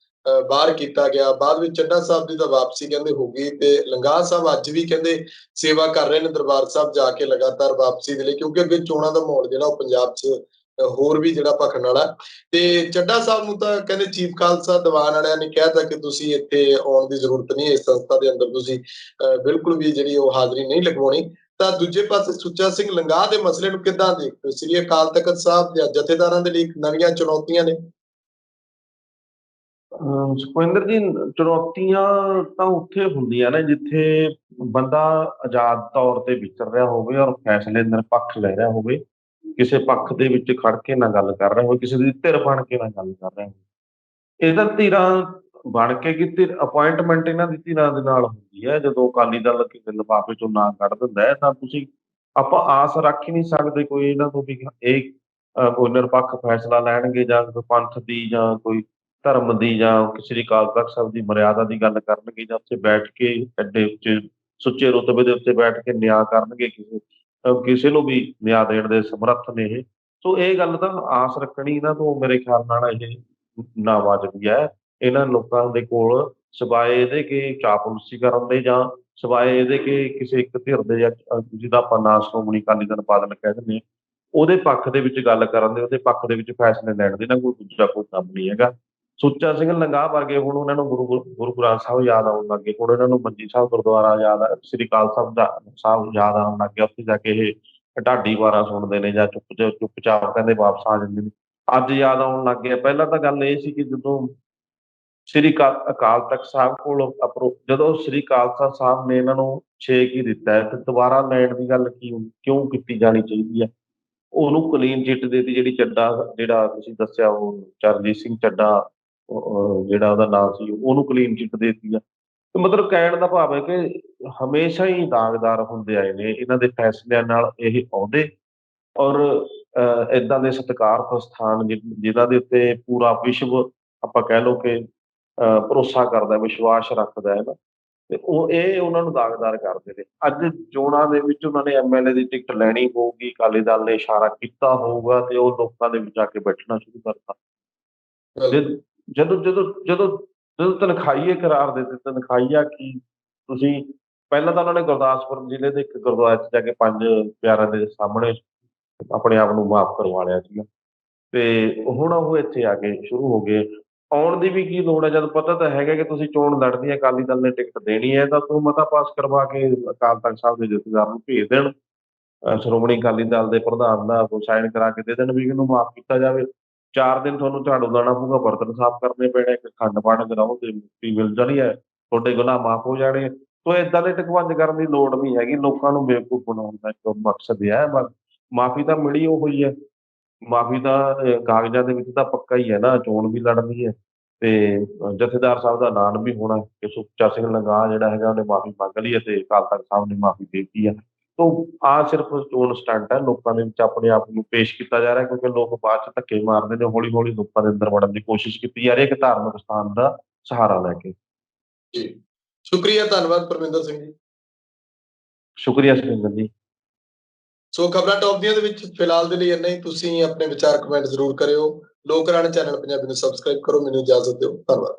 ਬਾਹਰ ਕੀਤਾ ਗਿਆ, ਬਾਅਦ ਵਿੱਚ ਚੱਢਾ ਸਾਹਿਬ ਦੀ ਤਾਂ ਵਾਪਸੀ ਕਹਿੰਦੇ ਹੋ ਗਈ ਤੇ ਲੰਗਾਹ ਸਾਹਿਬ ਅੱਜ ਵੀ ਕਹਿੰਦੇ ਸੇਵਾ ਕਰ ਰਹੇ ਨੇ ਦਰਬਾਰ ਸਾਹਿਬ ਜਾ ਕੇ ਲਗਾਤਾਰ ਵਾਪਸੀ ਦੇ ਲਈ, ਕਿਉਂਕਿ ਅੱਗੇ ਚੋਣਾਂ ਦਾ ਮਾਹੌਲ ਜਿਹੜਾ ਉਹ ਪੰਜਾਬ 'ਚ ਹੋਰ ਵੀ ਜਿਹੜਾ ਭਖਣ ਵਾਲਾ। ਤੇ ਚੱਢਾ ਸਾਹਿਬ ਨੂੰ ਤਾਂ ਕਹਿੰਦੇ ਚੀਫ ਖਾਲਸਾ ਦੀਵਾਨ ਵਾਲਿਆਂ ਨੇ ਕਹਿ ਤਾ ਕਿ ਤੁਸੀਂ ਇੱਥੇ ਆਉਣ ਦੀ ਜ਼ਰੂਰਤ ਨਹੀਂ, ਇਸ ਸੰਸਥਾ ਦੇ ਅੰਦਰ ਤੁਸੀਂ ਬਿਲਕੁਲ ਵੀ ਜਿਹੜੀ ਉਹ ਹਾਜ਼ਰੀ ਨਹੀਂ ਲਗਵਾਉਣੀ। ਤਾਂ ਦੂਜੇ ਪਾਸੇ ਸੁੱਚਾ ਸਿੰਘ ਲੰਗਾਹ ਦੇ ਮਸਲੇ ਨੂੰ ਕਿੱਦਾਂ ਦੇਖਦੇ ਹੋ? ਸ੍ਰੀ ਅਕਾਲ ਤਖ਼ਤ ਸਾਹਿਬ ਜਾਂ ਜਥੇਦਾਰਾਂ ਦੇ ਲਈ ਇੱਕ ਨਵੀਆਂ ਚੁਣੌਤੀਆਂ ਨੇ। ਸੁਖਵਿੰਦਰ ਜੀ, ਚੁਣੌਤੀਆਂ ਤਾਂ ਉੱਥੇ ਹੁੰਦੀਆਂ ਨੇ ਜਿੱਥੇ ਬੰਦਾ ਆਜ਼ਾਦ ਤੌਰ ਤੇ ਵਿਚਰ ਰਿਹਾ ਹੋਵੇ ਔਰ ਫੈਸਲੇ ਨਿਰਪੱਖ ਲੈ ਰਿਹਾ ਹੋਵੇ, ਕਿਸੇ ਪੱਖ ਦੇ ਵਿੱਚ ਖੜ ਕੇ ਨਾ ਗੱਲ ਕਰ ਰਿਹਾ ਹੋਵੇ, ਕਿਸੇ ਦੀ ਧਿਰ ਬਣ ਕੇ ਨਾ ਗੱਲ ਕਰ ਰਿਹਾ ਹੋਵੇ। ਇਹ ਤਾਂ ਧਿਰਾਂ ਬਣ ਕੇ ਕਿ ਅਪੁਆਇੰਟਮੈਂਟ ਇਹਨਾਂ ਦੀ ਧਿਰਾਂ ਦੇ ਨਾਲ ਹੁੰਦੀ ਹੈ। ਜਦੋਂ ਅਕਾਲੀ ਦਲ ਕਿਸੇ ਲਿਫਾਫੇ ਚੋਂ ਨਾਂ ਕੱਢ ਦਿੰਦਾ ਹੈ ਤਾਂ ਤੁਸੀਂ ਆਪਾਂ ਆਸ ਰੱਖ ਹੀ ਨਹੀਂ ਸਕਦੇ ਕੋਈ ਇਹਨਾਂ ਤੋਂ ਵੀ ਇਹ ਕੋਈ ਨਿਰਪੱਖ ਫੈਸਲਾ ਲੈਣਗੇ ਜਾਂ ਕੋਈ ਪੰਥ ਦੀ ਜਾਂ ਕੋਈ ਧਰਮ ਦੀ ਜਾਂ ਸ੍ਰੀ ਅਕਾਲ ਤਖ਼ਤ ਸਾਹਿਬ ਦੀ ਮਰਿਆਦਾ ਦੀ ਗੱਲ ਕਰਨਗੇ ਜਾਂ ਉੱਥੇ ਬੈਠ ਕੇ ਐਡੇ ਉੱਚੇ ਸੁੱਚੇ ਰੁਤਬੇ ਦੇ ਉੱਤੇ ਬੈਠ ਕੇ ਨਿਆਂ ਕਰਨਗੇ, ਕਿਸੇ ਨੂੰ ਵੀ ਨਿਆਂ ਦੇਣ ਦੇ ਸਮਰੱਥ ਨੇ ਇਹ। ਸੋ ਇਹ ਗੱਲ ਤਾਂ ਆਸ ਰੱਖਣੀ ਇਹਨਾਂ ਤੋਂ ਮੇਰੇ ਖਿਆਲ ਨਾਲ ਇਹ ਨਾਵਾਜਬ ਹੈ। ਇਹਨਾਂ ਲੋਕਾਂ ਦੇ ਕੋਲ ਸਿਵਾਏ ਇਹਦੇ ਕਿ ਚਾਪਲੂਸੀ ਕਰਨ ਦੇ ਜਾਂ ਸਿਵਾਏ ਇਹਦੇ ਕਿ ਕਿਸੇ ਇੱਕ ਧਿਰ ਦੇ ਜਾਂ ਜਿਹਦਾ ਆਪਾਂ ਨਾਂ ਸ਼੍ਰੋਮਣੀ ਅਕਾਲੀ ਦਲ ਬਾਦਲ ਕਹਿ ਦਿੰਦੇ ਹਾਂ, ਉਹਦੇ ਪੱਖ ਦੇ ਵਿੱਚ ਗੱਲ ਕਰਨ ਦੇ, ਉਹਦੇ ਪੱਖ ਦੇ ਵਿੱਚ ਫੈਸਲੇ ਲੈਣ ਦੇ ਨਾ ਕੋਈ ਦੂਜਾ ਕੋਈ ਕੰਮ ਨਹੀਂ ਹੈਗਾ। ਸੁੱਚਾ ਸਿੰਘ ਲੰਗਾਹ ਵਰਗੇ ਹੁਣ ਉਹਨਾਂ ਨੂੰ ਗੁਰੂ ਗ੍ਰੰਥ ਸਾਹਿਬ ਯਾਦ ਆਉਣ ਲੱਗ ਗਏ, ਹੁਣ ਇਹਨਾਂ ਨੂੰ ਮੰਜੀ ਸਾਹਿਬ ਗੁਰਦੁਆਰਾ ਯਾਦ ਸ੍ਰੀ ਅਕਾਲ ਸਾਹਿਬ ਯਾਦ ਆਉਣ ਲੱਗ ਗਿਆ। ਉੱਥੇ ਜਾ ਕੇ ਇਹ ਢਾਡੀ ਵਾਰਾਂ ਸੁਣਦੇ ਨੇ ਜਾਂ ਚੁੱਪਚਾਪ ਕਹਿੰਦੇ ਵਾਪਸ ਆ ਜਾਂਦੇ ਨੇ। ਅੱਜ ਯਾਦ ਆਉਣ ਲੱਗ ਗਿਆ। ਪਹਿਲਾਂ ਤਾਂ ਗੱਲ ਇਹ ਸੀ ਕਿ ਜਦੋਂ ਸ੍ਰੀ ਅਕਾਲ ਤਖ਼ਤ ਸਾਹਿਬ ਕੋਲ ਜਦੋਂ ਸ੍ਰੀ ਖਾਲਸਾ ਸਾਹਿਬ ਨੇ ਇਹਨਾਂ ਨੂੰ ਛੇਕ ਹੀ ਦਿੱਤਾ ਹੈ ਤੇ ਦੁਬਾਰਾ ਲੈਣ ਦੀ ਗੱਲ ਕਿਉਂ ਕੀਤੀ ਜਾਣੀ ਚਾਹੀਦੀ ਹੈ? ਉਹਨੂੰ ਕਲੀਨ ਚਿੱਟ ਦੇ ਦਿੱਤੀ ਜਿਹੜੀ ਚੱਡਾ, ਜਿਹੜਾ ਤੁਸੀਂ ਦੱਸਿਆ ਉਹ ਚਰਨਜੀਤ ਸਿੰਘ ਚੱਡਾ, ਜਿਹੜਾ ਉਹਦਾ ਨਾਮ ਸੀ, ਉਹਨੂੰ ਕਲੀਨ ਚਿੱਟ ਦੇ ਦਿੱਤੀ ਆ। ਤੇ ਮਤਲਬ ਕਹਿਣ ਦਾ ਭਾਵ ਹੈ ਕਿ ਹਮੇਸ਼ਾ ਹੀ ਦਾਗਦਾਰ ਹੁੰਦੇ ਆਏ ਨੇ ਇਹਨਾਂ ਦੇ ਫੈਸਲਿਆਂ ਨਾਲ ਇਹ ਅਹੁਦੇ ਔਰ ਏਦਾਂ ਦੇ ਸਤਿਕਾਰਤ ਸਥਾਨ ਜਿਨ੍ਹਾਂ ਦੇ ਉੱਤੇ ਪੂਰਾ ਵਿਸ਼ਵ ਆਪਾਂ ਕਹਿ ਲਓ ਕਿ ਭਰੋਸਾ ਕਰਦਾ, ਵਿਸ਼ਵਾਸ ਰੱਖਦਾ ਹੈ ਨਾ, ਤੇ ਇਹ ਉਹਨਾਂ ਨੂੰ ਦਾਗਦਾਰ ਕਰਦੇ ਨੇ। ਅੱਜ ਚੋਣਾਂ ਦੇ ਵਿੱਚ ਉਹਨਾਂ ਨੇ ਐਮਐਲਏ ਦੀ ਟਿਕਟ ਲੈਣੀ ਹੋਊਗੀ, ਅਕਾਲੀ ਦਲ ਨੇ ਇਸ਼ਾਰਾ ਕੀਤਾ ਹੋਊਗਾ ਤੇ ਉਹ ਲੋਕਾਂ ਦੇ ਵਿੱਚ ਆ ਕੇ ਬੈਠਣਾ ਸ਼ੁਰੂ ਕਰਤਾ। ਜਦ ਜਦੋਂ ਜਦੋਂ ਜਦੋਂ ਜਦੋਂ ਤਨਖਾਹੀਏ ਕਰਾਰ ਦੇ ਦਿੱਤੇ, ਤਨਖਾਹੀਆ ਕੀ ਤੁਸੀਂ ਪਹਿਲਾਂ ਤਾਂ ਉਹਨਾਂ ਨੇ ਗੁਰਦਾਸਪੁਰ ਜ਼ਿਲ੍ਹੇ ਦੇ ਇੱਕ ਗੁਰਦੁਆਰੇ 'ਚ ਜਾ ਕੇ 5 ਪਿਆਰਿਆਂ ਦੇ ਸਾਹਮਣੇ ਆਪਣੇ ਆਪ ਨੂੰ ਮਾਫ਼ ਕਰਵਾ ਲਿਆ ਸੀਗਾ ਤੇ ਹੁਣ ਉਹ ਇੱਥੇ ਆ ਕੇ ਸ਼ੁਰੂ ਹੋ ਗਏ। ਆਉਣ ਦੀ ਵੀ ਕੀ ਲੋੜ ਹੈ ਜਦ ਪਤਾ ਤਾਂ ਹੈਗਾ ਕਿ ਤੁਸੀਂ ਚੋਣ ਲੜਨੀ ਹੈ, ਅਕਾਲੀ ਦਲ ਨੇ ਟਿਕਟ ਦੇਣੀ ਹੈ ਤਾਂ ਤੂੰ ਮਤਾ ਪਾਸ ਕਰਵਾ ਕੇ ਅਕਾਲ ਤਖ਼ਤ ਸਾਹਿਬ ਦੇ ਜਥੇਦਾਰ ਨੂੰ ਭੇਜ ਦੇਣ, ਸ਼੍ਰੋਮਣੀ ਅਕਾਲੀ ਦਲ ਦੇ ਪ੍ਰਧਾਨ ਦਾ ਕੋਈ ਸਾਈਨ ਕਰਾ ਕੇ ਦੇ ਦੇਣ ਵੀ ਇਹਨੂੰ ਮਾਫ਼ ਕੀਤਾ ਜਾਵੇ। 4 ਦਿਨ ਤੁਹਾਨੂੰ ਝਾੜੂ ਲਾਉਣਾ ਪਊਗਾ, ਬਰਤਨ ਸਾਫ਼ ਕਰਨੇ ਪੈਣੇ, ਇੱਕ ਅਖੰਡ ਪਾਠ ਕਰਾਓ ਤੇ ਮੁਕਤੀ ਮਿਲ ਜਾਣੀ ਹੈ, ਤੁਹਾਡੇ ਗੁਨਾਹ ਮਾਫ਼ ਹੋ ਜਾਣੇ। ਸੋ ਏਦਾਂ ਦੇ ਢਕਵੰਜ ਕਰਨ ਦੀ ਲੋੜ ਨਹੀਂ ਹੈਗੀ। ਲੋਕਾਂ ਨੂੰ ਬੇਵਕੂਫ ਬਣਾਉਣ ਦਾ ਇੱਕ ਮਕਸਦ ਇਹ ਹੈ। ਮਾਫ਼ੀ ਤਾਂ ਮਿਲੀ ਉਹ ਹੋਈ ਹੈ, ਮਾਫ਼ੀ ਤਾਂ ਕਾਗਜ਼ਾਂ ਦੇ ਵਿੱਚ ਤਾਂ ਪੱਕਾ ਹੀ ਹੈ ਨਾ, ਚੋਣ ਵੀ ਲੜਨੀ ਹੈ ਤੇ ਜਥੇਦਾਰ ਸਾਹਿਬ ਦਾ ਐਲਾਨ ਵੀ ਹੋਣਾ ਕਿ ਸੁੱਚਾ ਸਿੰਘ ਲੰਗਾਹ ਜਿਹੜਾ ਹੈਗਾ ਉਹਨੇ ਮਾਫ਼ੀ ਮੰਗ ਲਈ ਹੈ ਤੇ ਅਕਾਲ ਤਖ਼ਤ ਸਾਹਿਬ ਨੇ ਮਾਫ਼ੀ ਦੇ ਦਿੱਤੀ ਹੈ। ਤੋ ਆਹ ਸਿਰਫ ਚੋਣ ਸਟੰਟ ਹੈ, ਲੋਕਾਂ ਦੇ ਵਿੱਚ ਆਪਣੇ ਆਪ ਨੂੰ ਪੇਸ਼ ਕੀਤਾ ਜਾ ਰਿਹਾ ਕਿਉਂਕਿ ਲੋਕ ਬਾਅਦ 'ਚ ਧੱਕੇ ਮਾਰਦੇ ਨੇ। ਹੌਲੀ-ਹੌਲੀ ਲੋਕਾਂ ਦੇ ਅੰਦਰ ਵੜਨ ਦੀ ਕੋਸ਼ਿਸ਼ ਕੀਤੀ ਜਾ ਰਹੀ ਹੈ ਇੱਕ ਧਾਰਮਿਕ ਸਥਾਨ ਦਾ ਸਹਾਰਾ ਲੈ ਕੇ। ਜੀ, ਸ਼ੁਕਰੀਆ, ਧੰਨਵਾਦ ਪਰਮਿੰਦਰ ਸਿੰਘ ਜੀ। ਸ਼ੁਕਰੀਆ ਸੁਖਵਿੰਦਰ ਜੀ। ਸੋ ਖਬਰਾਂ ਟੌਪ ਦੀਆਂ ਦੇ ਵਿੱਚ ਫਿਲਹਾਲ ਦੇ ਲਈ ਇੰਨਾ ਹੀ। ਤੁਸੀਂ ਆਪਣੇ ਵਿਚਾਰ ਕਮੈਂਟ ਜ਼ਰੂਰ ਕਰਿਓ। ਲੋਕ ਰਾਣੇ ਚੈਨਲ ਪੰਜਾਬੀ ਨੂੰ ਸਬਸਕ੍ਰਾਈਬ ਕਰੋ। ਮੈਨੂੰ ਇਜਾਜ਼ਤ ਦਿਓ। ਧੰਨਵਾਦ।